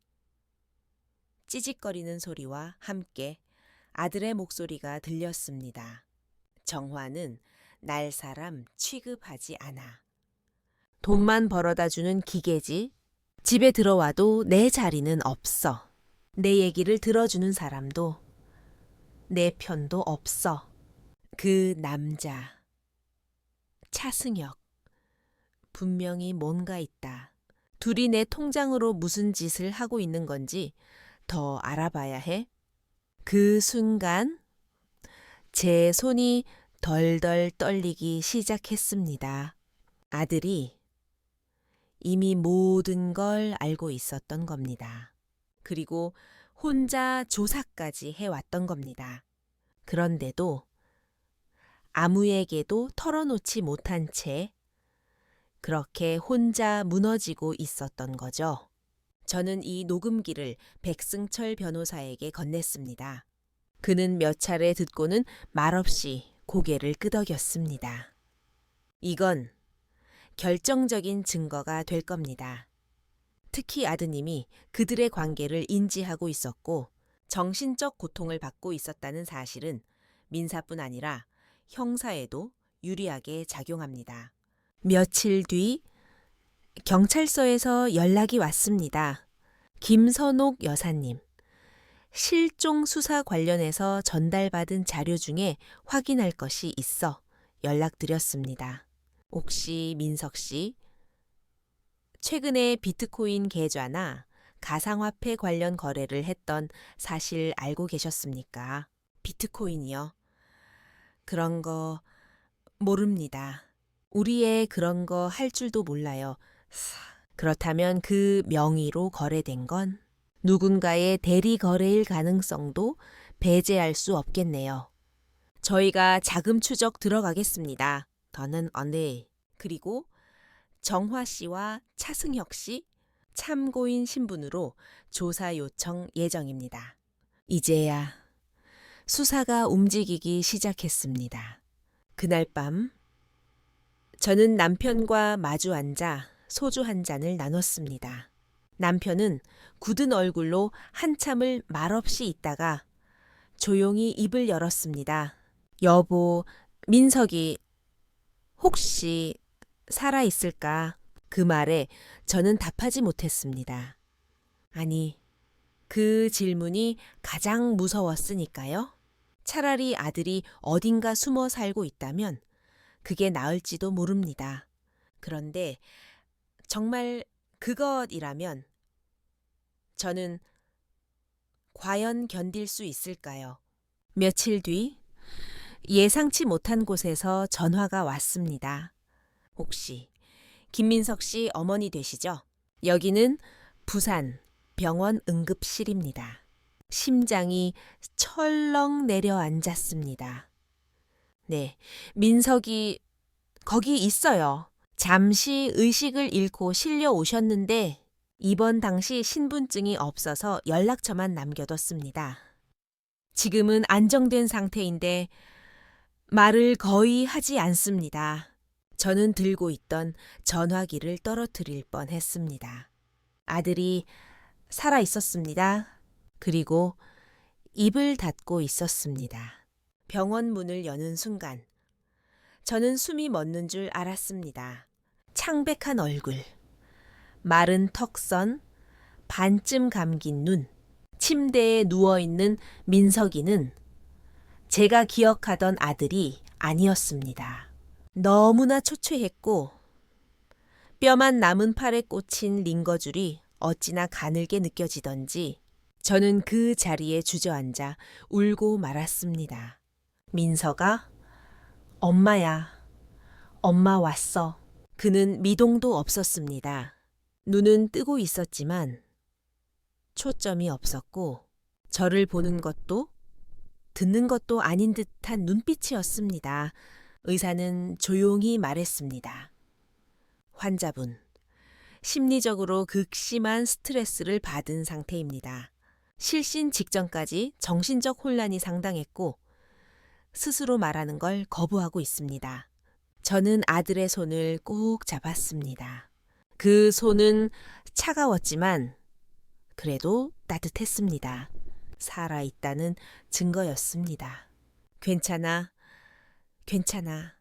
찌직거리는 소리와 함께 아들의 목소리가 들렸습니다. 정화는 날 사람 취급하지 않아. 돈만 벌어다주는 기계지. 집에 들어와도 내 자리는 없어. 내 얘기를 들어주는 사람도 내 편도 없어. 그 남자 차승혁 분명히 뭔가 있다. 둘이 내 통장으로 무슨 짓을 하고 있는 건지 더 알아봐야 해. 그 순간 제 손이 덜덜 떨리기 시작했습니다. 아들이 이미 모든 걸 알고 있었던 겁니다. 그리고 혼자 조사까지 해왔던 겁니다. 그런데도 아무에게도 털어놓지 못한 채 그렇게 혼자 무너지고 있었던 거죠. 저는 이 녹음기를 백승철 변호사에게 건넸습니다. 그는 몇 차례 듣고는 말없이 고개를 끄덕였습니다. 이건 결정적인 증거가 될 겁니다. 특히 아드님이 그들의 관계를 인지하고 있었고 정신적 고통을 받고 있었다는 사실은 민사뿐 아니라 형사에도 유리하게 작용합니다. 며칠 뒤 경찰서에서 연락이 왔습니다. 김선옥 여사님, 실종 수사 관련해서 전달받은 자료 중에 확인할 것이 있어 연락드렸습니다. 혹시 민석 씨, 최근에 비트코인 계좌나 가상화폐 관련 거래를 했던 사실 알고 계셨습니까? 비트코인이요? 그런 거 모릅니다. 우리 애 그런 거 할 줄도 몰라요. 그렇다면 그 명의로 거래된 건 누군가의 대리 거래일 가능성도 배제할 수 없겠네요. 저희가 자금 추적 들어가겠습니다. 더는 언니. 그리고 정화 씨와 차승혁 씨 참고인 신분으로 조사 요청 예정입니다. 이제야 수사가 움직이기 시작했습니다. 그날 밤 저는 남편과 마주 앉아 소주 한 잔을 나눴습니다. 남편은 굳은 얼굴로 한참을 말없이 있다가 조용히 입을 열었습니다. 여보, 민석이 혹시 살아있을까? 그 말에 저는 답하지 못했습니다. 아니, 그 질문이 가장 무서웠으니까요. 차라리 아들이 어딘가 숨어 살고 있다면 그게 나을지도 모릅니다. 그런데 정말 그것이라면 저는 과연 견딜 수 있을까요? 며칠 뒤 예상치 못한 곳에서 전화가 왔습니다. 혹시 김민석 씨 어머니 되시죠? 여기는 부산 병원 응급실입니다. 심장이 철렁 내려앉았습니다. 네, 민석이 거기 있어요. 잠시 의식을 잃고 실려 오셨는데 입원 당시 신분증이 없어서 연락처만 남겨뒀습니다. 지금은 안정된 상태인데 말을 거의 하지 않습니다. 저는 들고 있던 전화기를 떨어뜨릴 뻔했습니다. 아들이 살아 있었습니다. 그리고 입을 닫고 있었습니다. 병원 문을 여는 순간 저는 숨이 멎는 줄 알았습니다. 창백한 얼굴, 마른 턱선, 반쯤 감긴 눈, 침대에 누워있는 민석이는 제가 기억하던 아들이 아니었습니다. 너무나 초췌했고 뼈만 남은 팔에 꽂힌 링거줄이 어찌나 가늘게 느껴지던지 저는 그 자리에 주저앉아 울고 말았습니다. 민석아, 엄마야. 엄마 왔어. 그는 미동도 없었습니다. 눈은 뜨고 있었지만 초점이 없었고 저를 보는 것도 듣는 것도 아닌 듯한 눈빛이었습니다. 의사는 조용히 말했습니다. 환자분, 심리적으로 극심한 스트레스를 받은 상태입니다. 실신 직전까지 정신적 혼란이 상당했고 스스로 말하는 걸 거부하고 있습니다. 저는 아들의 손을 꼭 잡았습니다. 그 손은 차가웠지만 그래도 따뜻했습니다. 살아있다는 증거였습니다. 괜찮아. 괜찮아.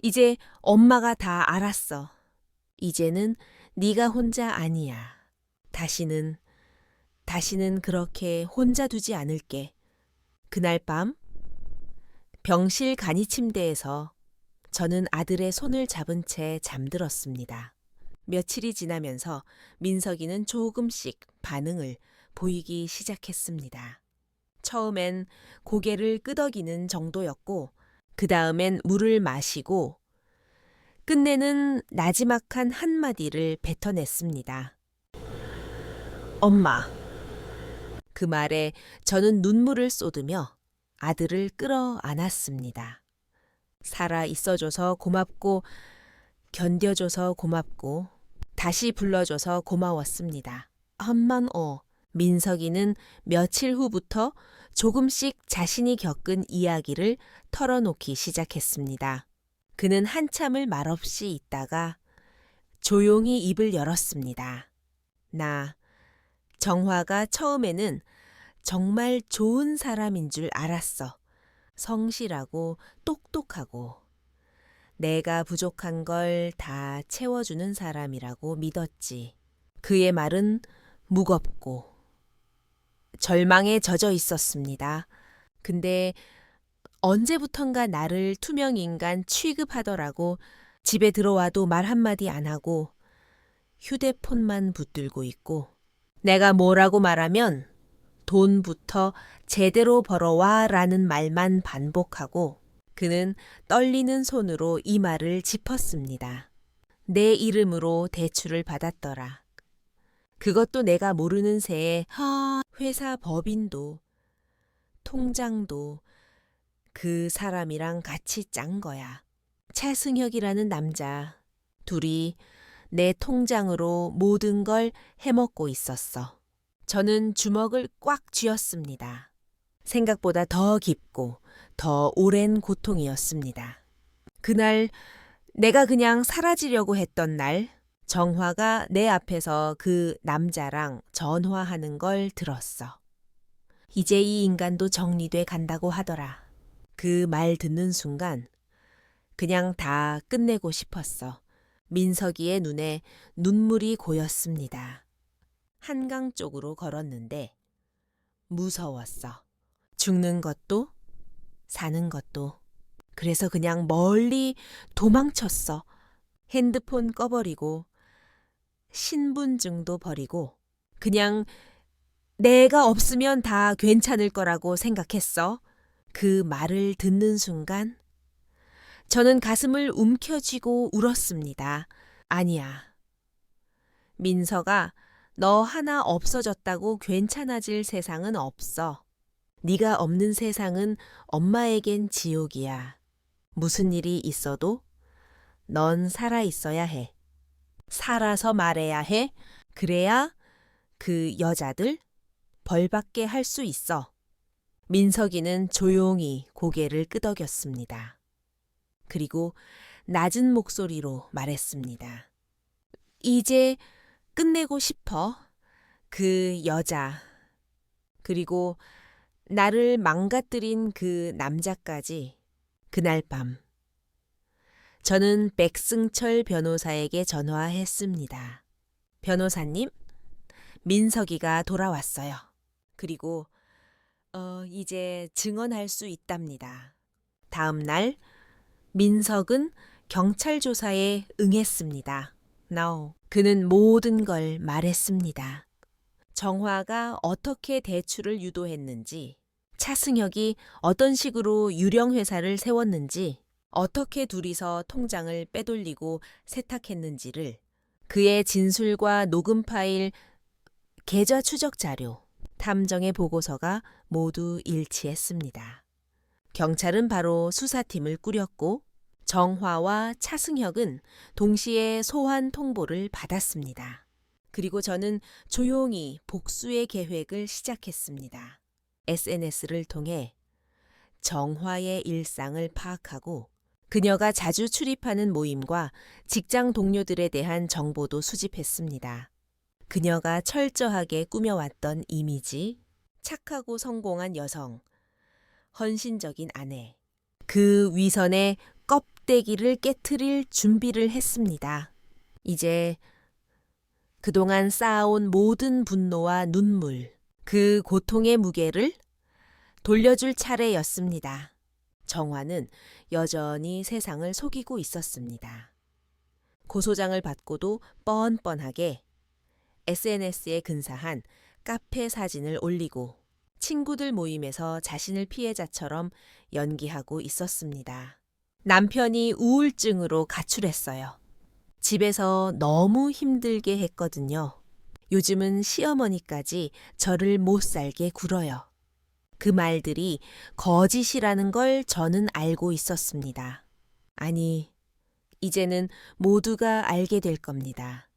이제 엄마가 다 알았어. 이제는 네가 혼자 아니야. 다시는 그렇게 혼자 두지 않을게. 그날 밤 병실 간이 침대에서 저는 아들의 손을 잡은 채 잠들었습니다. 며칠이 지나면서 민석이는 조금씩 반응을 보이기 시작했습니다. 처음엔 고개를 끄덕이는 정도였고, 그 다음엔 물을 마시고, 끝내는 나지막한 한마디를 뱉어냈습니다. 엄마. 그 말에 저는 눈물을 쏟으며 아들을 끌어안았습니다. 살아 있어줘서 고맙고, 견뎌줘서 고맙고, 다시 불러줘서 고마웠습니다. 민석이는 며칠 후부터 조금씩 자신이 겪은 이야기를 털어놓기 시작했습니다. 그는 한참을 말없이 있다가 조용히 입을 열었습니다. 정화가 처음에는 정말 좋은 사람인 줄 알았어. 성실하고 똑똑하고 내가 부족한 걸 다 채워주는 사람이라고 믿었지. 그의 말은 무겁고 절망에 젖어 있었습니다. 근데 언제부턴가 나를 투명인간 취급하더라고. 집에 들어와도 말 한마디 안 하고 휴대폰만 붙들고 있고, 내가 뭐라고 말하면 돈부터 제대로 벌어와 라는 말만 반복하고, 그는 떨리는 손으로 이 말을 짚었습니다. 내 이름으로 대출을 받았더라. 그것도 내가 모르는 새에 회사 법인도 통장도 그 사람이랑 같이 짠 거야. 차승혁이라는 남자. 둘이 내 통장으로 모든 걸 해먹고 있었어. 저는 주먹을 꽉 쥐었습니다. 생각보다 더 깊고 더 오랜 고통이었습니다. 그날 내가 그냥 사라지려고 했던 날, 정화가 내 앞에서 그 남자랑 전화하는 걸 들었어. 이제 이 인간도 정리돼 간다고 하더라. 그 말 듣는 순간 그냥 다 끝내고 싶었어. 민석이의 눈에 눈물이 고였습니다. 한강 쪽으로 걸었는데 무서웠어. 죽는 것도 사는 것도. 그래서 그냥 멀리 도망쳤어. 핸드폰 꺼버리고 신분증도 버리고 그냥 내가 없으면 다 괜찮을 거라고 생각했어. 그 말을 듣는 순간 저는 가슴을 움켜쥐고 울었습니다. 아니야. 민서가 너 하나 없어졌다고 괜찮아질 세상은 없어. 네가 없는 세상은 엄마에겐 지옥이야. 무슨 일이 있어도 넌 살아 있어야 해. 살아서 말해야 해. 그래야 그 여자들 벌받게 할 수 있어. 민석이는 조용히 고개를 끄덕였습니다. 그리고 낮은 목소리로 말했습니다. 이제 끝내고 싶어. 그 여자. 그리고 나를 망가뜨린 그 남자까지. 그날 밤. 저는 백승철 변호사에게 전화했습니다. 변호사님, 민석이가 돌아왔어요. 그리고 이제 증언할 수 있답니다. 다음 날 민석은 경찰 조사에 응했습니다. 그는 모든 걸 말했습니다. 정화가 어떻게 대출을 유도했는지, 차승혁이 어떤 식으로 유령 회사를 세웠는지, 어떻게 둘이서 통장을 빼돌리고 세탁했는지를 그의 진술과 녹음 파일, 계좌 추적 자료, 탐정의 보고서가 모두 일치했습니다. 경찰은 바로 수사팀을 꾸렸고 정화와 차승혁은 동시에 소환 통보를 받았습니다. 그리고 저는 조용히 복수의 계획을 시작했습니다. SNS를 통해 정화의 일상을 파악하고 그녀가 자주 출입하는 모임과 직장 동료들에 대한 정보도 수집했습니다. 그녀가 철저하게 꾸며왔던 이미지, 착하고 성공한 여성, 헌신적인 아내, 그 위선의 껍데기를 깨트릴 준비를 했습니다. 이제 그동안 쌓아온 모든 분노와 눈물, 그 고통의 무게를 돌려줄 차례였습니다. 정화는 여전히 세상을 속이고 있었습니다. 고소장을 받고도 뻔뻔하게 SNS에 근사한 카페 사진을 올리고 친구들 모임에서 자신을 피해자처럼 연기하고 있었습니다. 남편이 우울증으로 가출했어요. 집에서 너무 힘들게 했거든요. 요즘은 시어머니까지 저를 못 살게 굴어요. 그 말들이 거짓이라는 걸 저는 알고 있었습니다. 아니, 이제는 모두가 알게 될 겁니다.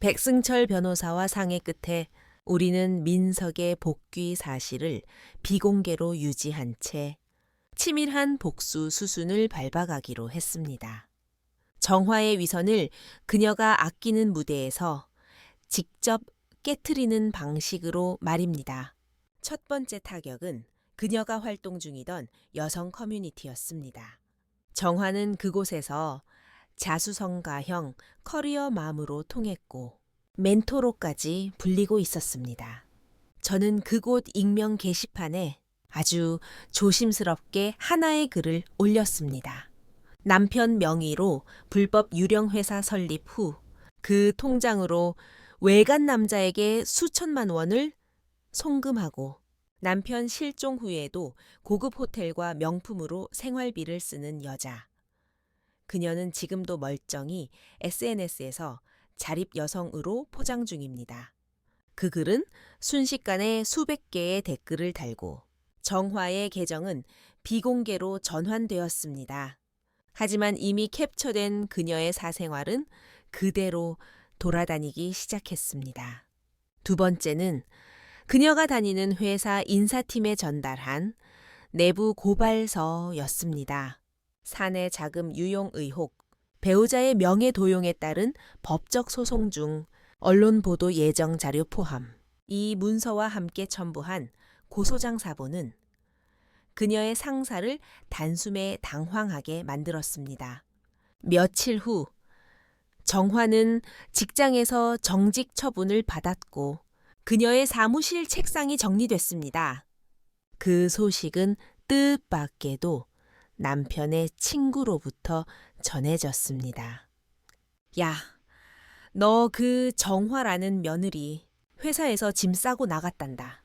백승철 변호사와 상의 끝에 우리는 민석의 복귀 사실을 비공개로 유지한 채 치밀한 복수 수순을 밟아가기로 했습니다. 정화의 위선을 그녀가 아끼는 무대에서 직접 깨트리는 방식으로 말입니다. 첫 번째 타격은 그녀가 활동 중이던 여성 커뮤니티였습니다. 정화는 그곳에서 자수성가형 커리어맘으로 통했고 멘토로까지 불리고 있었습니다. 저는 그곳 익명 게시판에 아주 조심스럽게 하나의 글을 올렸습니다. 남편 명의로 불법 유령회사 설립 후 그 통장으로 외간 남자에게 수천만 원을 송금하고 남편 실종 후에도 고급 호텔과 명품으로 생활비를 쓰는 여자. 그녀는 지금도 멀쩡히 SNS에서 자립 여성으로 포장 중입니다. 그 글은 순식간에 수백 개의 댓글을 달고 정화의 계정은 비공개로 전환되었습니다. 하지만 이미 캡처된 그녀의 사생활은 그대로 돌아다니기 시작했습니다. 두 번째는 그녀가 다니는 회사 인사팀에 전달한 내부 고발서였습니다. 사내 자금 유용 의혹, 배우자의 명예 도용에 따른 법적 소송 중 언론 보도 예정 자료 포함. 이 문서와 함께 첨부한 고소장 사본은 그녀의 상사를 단숨에 당황하게 만들었습니다. 며칠 후 정화는 직장에서 정직 처분을 받았고 그녀의 사무실 책상이 정리됐습니다. 그 소식은 뜻밖에도 남편의 친구로부터 전해졌습니다. 야, 너 그 정화라는 며느리 회사에서 짐 싸고 나갔단다.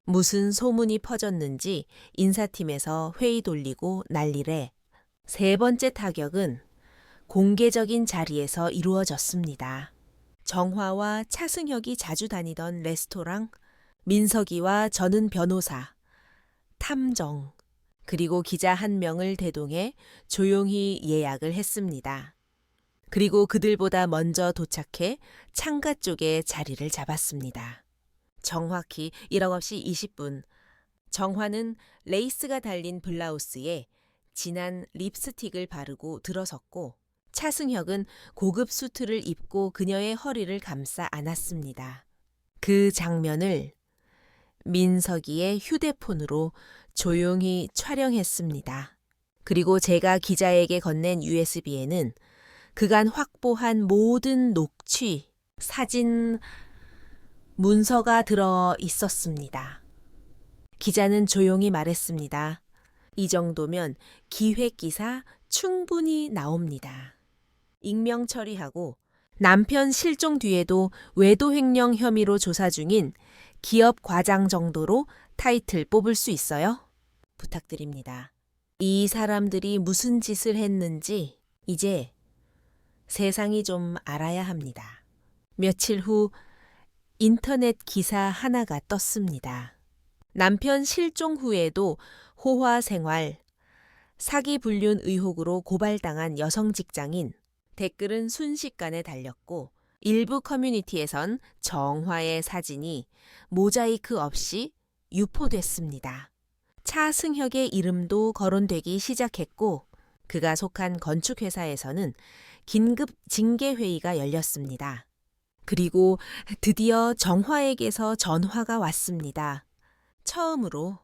무슨 소문이 퍼졌는지 인사팀에서 회의 돌리고 난리래. 세 번째 타격은 공개적인 자리에서 이루어졌습니다. 정화와 차승혁이 자주 다니던 레스토랑, 민석이와 저는 변호사, 탐정, 그리고 기자 한 명을 대동해 조용히 예약을 했습니다. 그리고 그들보다 먼저 도착해 창가 쪽에 자리를 잡았습니다. 정확히 1억 없이 20분, 정화는 레이스가 달린 블라우스에 진한 립스틱을 바르고 들어섰고 차승혁은 고급 수트를 입고 그녀의 허리를 감싸 안았습니다. 그 장면을 민석이의 휴대폰으로 조용히 촬영했습니다. 그리고 제가 기자에게 건넨 USB에는 그간 확보한 모든 녹취, 사진, 문서가 들어 있었습니다. 기자는 조용히 말했습니다. 이 정도면 기획기사 충분히 나옵니다. 익명 처리하고 남편 실종 뒤에도 외도횡령 혐의로 조사 중인 기업 과장 정도로 타이틀 뽑을 수 있어요? 부탁드립니다. 이 사람들이 무슨 짓을 했는지 이제 세상이 좀 알아야 합니다. 며칠 후 인터넷 기사 하나가 떴습니다. 남편 실종 후에도 호화 생활, 사기 불륜 의혹으로 고발당한 여성 직장인. 댓글은 순식간에 달렸고 일부 커뮤니티에선 정화의 사진이 모자이크 없이 유포됐습니다. 차승혁의 이름도 거론되기 시작했고 그가 속한 건축회사에서는 긴급 징계회의가 열렸습니다. 그리고 드디어 정화에게서 전화가 왔습니다. 처음으로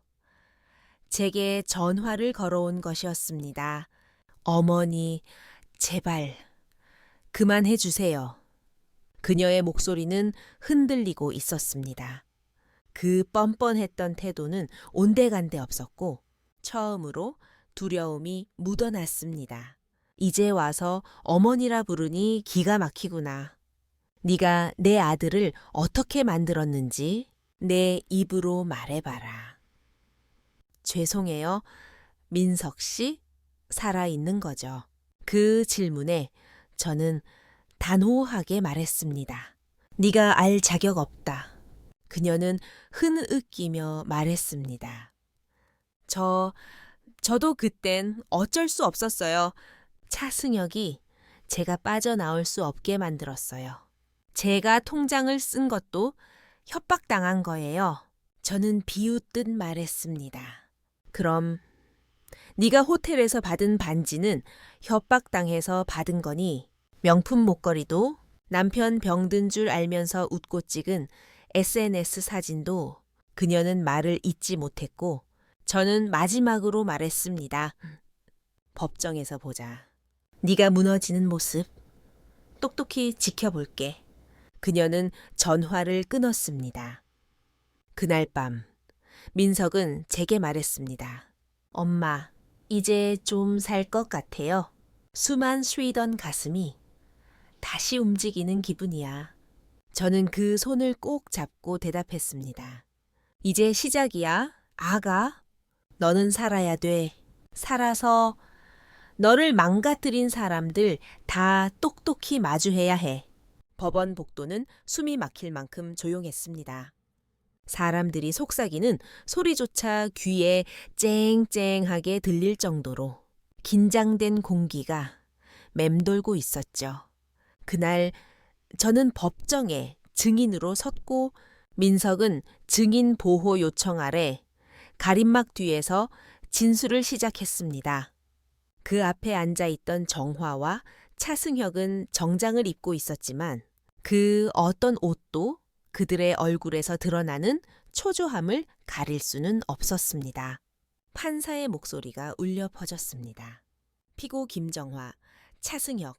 제게 전화를 걸어온 것이었습니다. 어머니, 제발 그만해 주세요. 그녀의 목소리는 흔들리고 있었습니다. 그 뻔뻔했던 태도는 온데간데 없었고 처음으로 두려움이 묻어났습니다. 이제 와서 어머니라 부르니 기가 막히구나. 네가 내 아들을 어떻게 만들었는지 내 입으로 말해봐라. 죄송해요. 민석 씨 살아있는 거죠. 그 질문에 저는 단호하게 말했습니다. 네가 알 자격 없다. 그녀는 흐느끼며 말했습니다. 저도 그땐 어쩔 수 없었어요. 차승혁이 제가 빠져나올 수 없게 만들었어요. 제가 통장을 쓴 것도 협박당한 거예요. 저는 비웃듯 말했습니다. 그럼 네가 호텔에서 받은 반지는 협박당해서 받은 거니 명품 목걸이도 남편 병든 줄 알면서 웃고 찍은 SNS 사진도 그녀는 말을 잇지 못했고 저는 마지막으로 말했습니다. 법정에서 보자. 네가 무너지는 모습 똑똑히 지켜볼게. 그녀는 전화를 끊었습니다. 그날 밤 민석은 제게 말했습니다. 엄마, 이제 좀 살 것 같아요. 수만 쉬던 가슴이 다시 움직이는 기분이야. 저는 그 손을 꼭 잡고 대답했습니다. 이제 시작이야, 아가. 너는 살아야 돼. 살아서 너를 망가뜨린 사람들 다 똑똑히 마주해야 해. 법원 복도는 숨이 막힐 만큼 조용했습니다. 사람들이 속삭이는 소리조차 귀에 쨍쨍하게 들릴 정도로 긴장된 공기가 맴돌고 있었죠. 그날 저는 법정에 증인으로 섰고 민석은 증인 보호 요청 아래 가림막 뒤에서 진술을 시작했습니다. 그 앞에 앉아있던 정화와 차승혁은 정장을 입고 있었지만 그 어떤 옷도 그들의 얼굴에서 드러나는 초조함을 가릴 수는 없었습니다. 판사의 목소리가 울려 퍼졌습니다. 피고 김정화, 차승혁,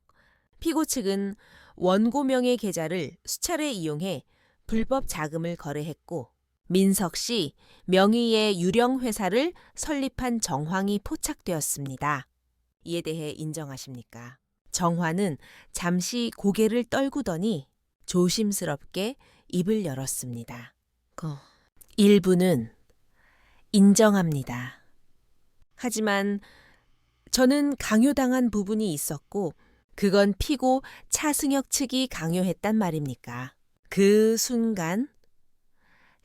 피고 측은 원고명의 계좌를 수차례 이용해 불법 자금을 거래했고 민석 씨 명의의 유령 회사를 설립한 정황이 포착되었습니다. 이에 대해 인정하십니까? 정화는 잠시 고개를 떨구더니 조심스럽게 입을 열었습니다. 일부는 인정합니다. 하지만 저는 강요당한 부분이 있었고 그건 피고 차승혁 측이 강요했단 말입니까? 그 순간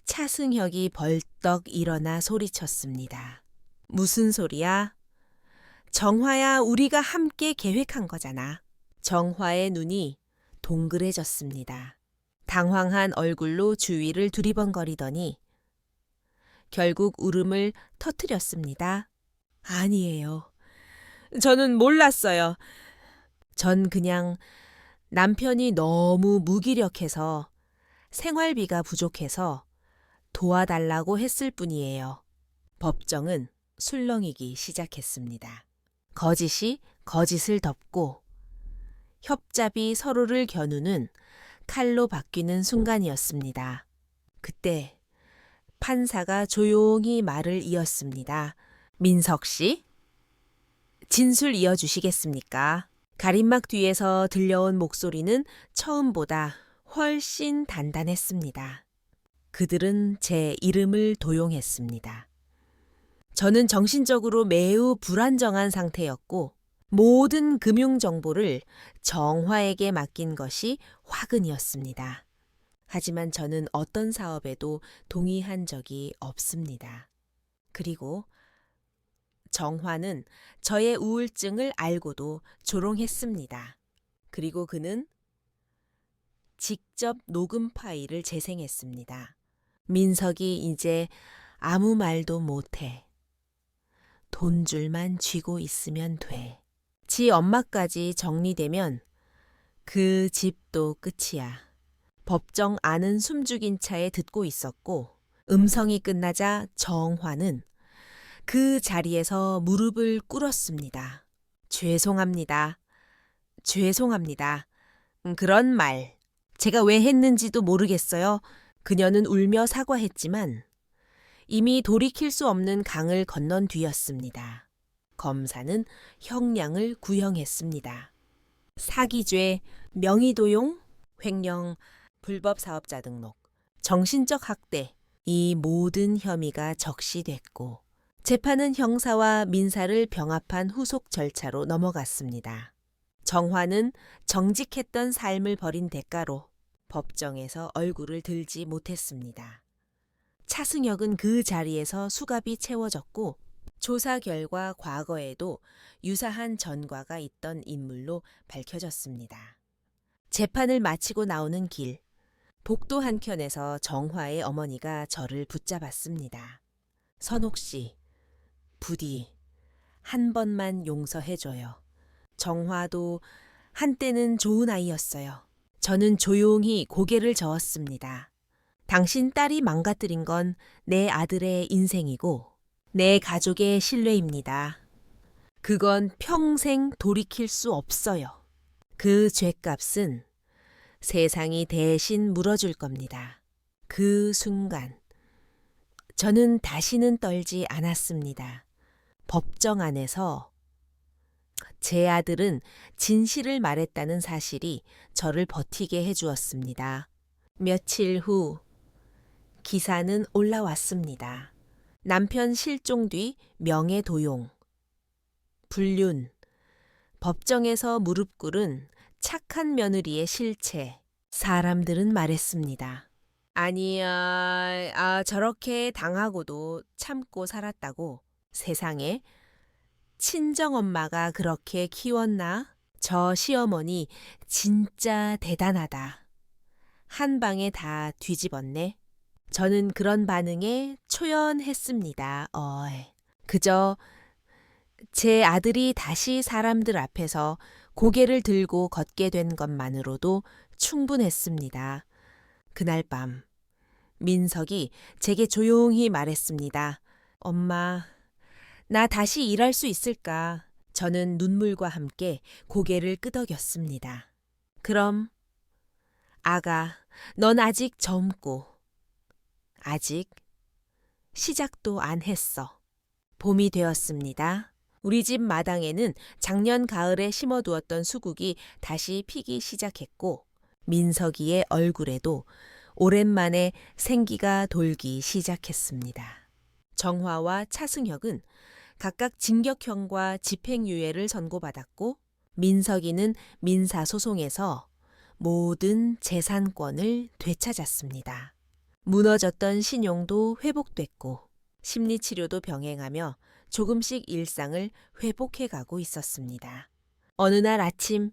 차승혁이 벌떡 일어나 소리쳤습니다. 무슨 소리야? 정화야, 우리가 함께 계획한 거잖아. 정화의 눈이 동그래졌습니다. 당황한 얼굴로 주위를 두리번거리더니 결국 울음을 터뜨렸습니다. 아니에요. 저는 몰랐어요. 전 그냥 남편이 너무 무기력해서 생활비가 부족해서 도와달라고 했을 뿐이에요. 법정은 술렁이기 시작했습니다. 거짓이 거짓을 덮고 협잡이 서로를 겨누는 칼로 바뀌는 순간이었습니다. 그때 판사가 조용히 말을 이었습니다. 민석 씨, 진술 이어주시겠습니까? 가림막 뒤에서 들려온 목소리는 처음보다 훨씬 단단했습니다. 그들은 제 이름을 도용했습니다. 저는 정신적으로 매우 불안정한 상태였고 모든 금융 정보를 정화에게 맡긴 것이 화근이었습니다. 하지만 저는 어떤 사업에도 동의한 적이 없습니다. 그리고 정화는 저의 우울증을 알고도 조롱했습니다. 그리고 그는 직접 녹음 파일을 재생했습니다. 민석이 이제 아무 말도 못해. 돈줄만 쥐고 있으면 돼. 지 엄마까지 정리되면 그 집도 끝이야. 법정 안은 숨죽인 차에 듣고 있었고 음성이 끝나자 정화는 그 자리에서 무릎을 꿇었습니다. 죄송합니다. 죄송합니다. 그런 말 제가 왜 했는지도 모르겠어요. 그녀는 울며 사과했지만 이미 돌이킬 수 없는 강을 건넌 뒤였습니다. 검사는 형량을 구형했습니다. 사기죄, 명의도용, 횡령, 불법 사업자 등록, 정신적 학대, 이 모든 혐의가 적시됐고 재판은 형사와 민사를 병합한 후속 절차로 넘어갔습니다. 정화는 정직했던 삶을 벌인 대가로 법정에서 얼굴을 들지 못했습니다. 차승혁은 그 자리에서 수갑이 채워졌고 조사 결과 과거에도 유사한 전과가 있던 인물로 밝혀졌습니다. 재판을 마치고 나오는 길, 복도 한켠에서 정화의 어머니가 저를 붙잡았습니다. 선옥 씨, 부디 한 번만 용서해줘요. 정화도 한때는 좋은 아이였어요. 저는 조용히 고개를 저었습니다. 당신 딸이 망가뜨린 건 내 아들의 인생이고 내 가족의 신뢰입니다. 그건 평생 돌이킬 수 없어요. 그 죗값은 세상이 대신 물어줄 겁니다. 그 순간 저는 다시는 떨지 않았습니다. 법정 안에서 제 아들은 진실을 말했다는 사실이 저를 버티게 해주었습니다. 며칠 후 기사는 올라왔습니다. 남편 실종 뒤 명예도용, 불륜, 법정에서 무릎 꿇은 착한 며느리의 실체. 사람들은 말했습니다. 아니야, 저렇게 당하고도 참고 살았다고. 세상에 친정엄마가 그렇게 키웠나? 저 시어머니 진짜 대단하다. 한 방에 다 뒤집었네. 저는 그런 반응에 초연했습니다. 그저 제 아들이 다시 사람들 앞에서 고개를 들고 걷게 된 것만으로도 충분했습니다. 그날 밤 민석이 제게 조용히 말했습니다. 엄마, 나 다시 일할 수 있을까? 저는 눈물과 함께 고개를 끄덕였습니다. 그럼 아가, 넌 아직 젊고 아직 시작도 안 했어. 봄이 되었습니다. 우리 집 마당에는 작년 가을에 심어두었던 수국이 다시 피기 시작했고 민석이의 얼굴에도 오랜만에 생기가 돌기 시작했습니다. 정화와 차승혁은 각각 징역형과 집행유예를 선고받았고 민석이는 민사소송에서 모든 재산권을 되찾았습니다. 무너졌던 신용도 회복됐고 심리치료도 병행하며 조금씩 일상을 회복해가고 있었습니다. 어느 날 아침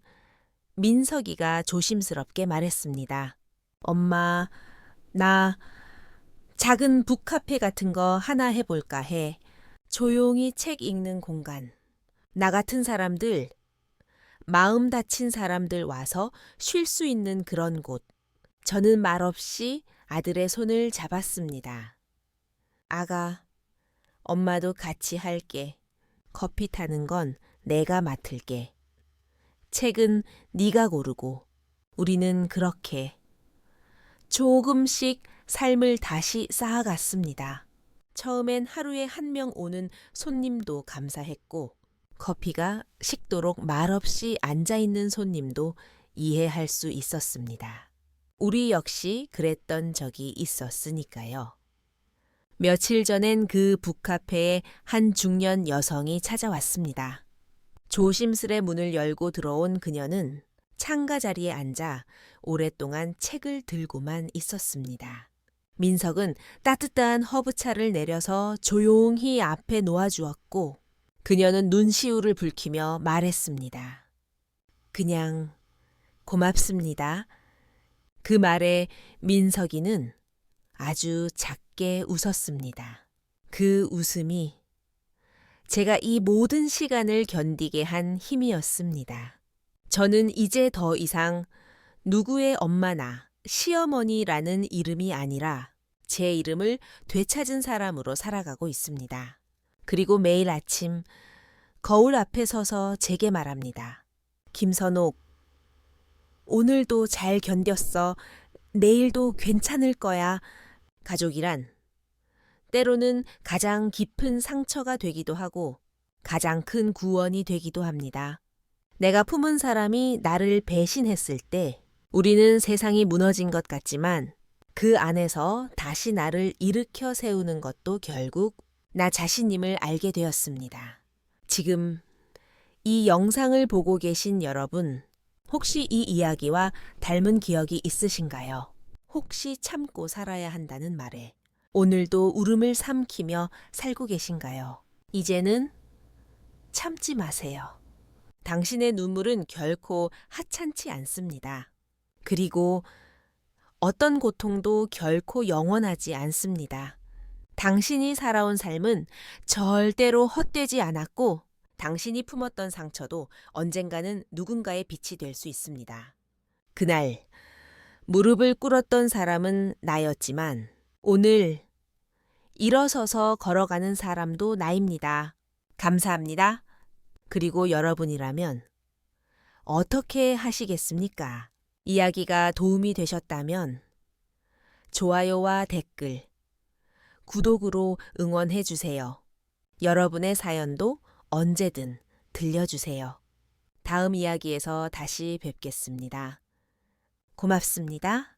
민석이가 조심스럽게 말했습니다. 엄마, 나 작은 북카페 같은 거 하나 해볼까 해. 조용히 책 읽는 공간. 나 같은 사람들, 마음 다친 사람들 와서 쉴 수 있는 그런 곳. 저는 말없이 아들의 손을 잡았습니다. 아가, 엄마도 같이 할게. 커피 타는 건 내가 맡을게. 책은 네가 고르고 우리는 그렇게 조금씩 삶을 다시 쌓아갔습니다. 처음엔 하루에 한 명 오는 손님도 감사했고 커피가 식도록 말없이 앉아있는 손님도 이해할 수 있었습니다. 우리 역시 그랬던 적이 있었으니까요. 며칠 전엔 그 북카페에 한 중년 여성이 찾아왔습니다. 조심스레 문을 열고 들어온 그녀는 창가 자리에 앉아 오랫동안 책을 들고만 있었습니다. 민석은 따뜻한 허브차를 내려서 조용히 앞에 놓아주었고 그녀는 눈시울을 붉히며 말했습니다. 그냥 고맙습니다. 그 말에 민석이는 아주 작게 웃었습니다. 그 웃음이 제가 이 모든 시간을 견디게 한 힘이었습니다. 저는 이제 더 이상 누구의 엄마나 시어머니라는 이름이 아니라 제 이름을 되찾은 사람으로 살아가고 있습니다. 그리고 매일 아침 거울 앞에 서서 제게 말합니다. 김선옥, 오늘도 잘 견뎠어. 내일도 괜찮을 거야. 가족이란 때로는 가장 깊은 상처가 되기도 하고 가장 큰 구원이 되기도 합니다. 내가 품은 사람이 나를 배신했을 때 우리는 세상이 무너진 것 같지만 그 안에서 다시 나를 일으켜 세우는 것도 결국 나 자신임을 알게 되었습니다. 지금 이 영상을 보고 계신 여러분, 혹시 이 이야기와 닮은 기억이 있으신가요? 혹시 참고 살아야 한다는 말에 오늘도 울음을 삼키며 살고 계신가요? 이제는 참지 마세요. 당신의 눈물은 결코 하찮지 않습니다. 그리고 어떤 고통도 결코 영원하지 않습니다. 당신이 살아온 삶은 절대로 헛되지 않았고 당신이 품었던 상처도 언젠가는 누군가의 빛이 될 수 있습니다. 그날 무릎을 꿇었던 사람은 나였지만 오늘 일어서서 걸어가는 사람도 나입니다. 감사합니다. 그리고 여러분이라면 어떻게 하시겠습니까? 이야기가 도움이 되셨다면 좋아요와 댓글, 구독으로 응원해 주세요. 여러분의 사연도 언제든 들려주세요. 다음 이야기에서 다시 뵙겠습니다. 고맙습니다.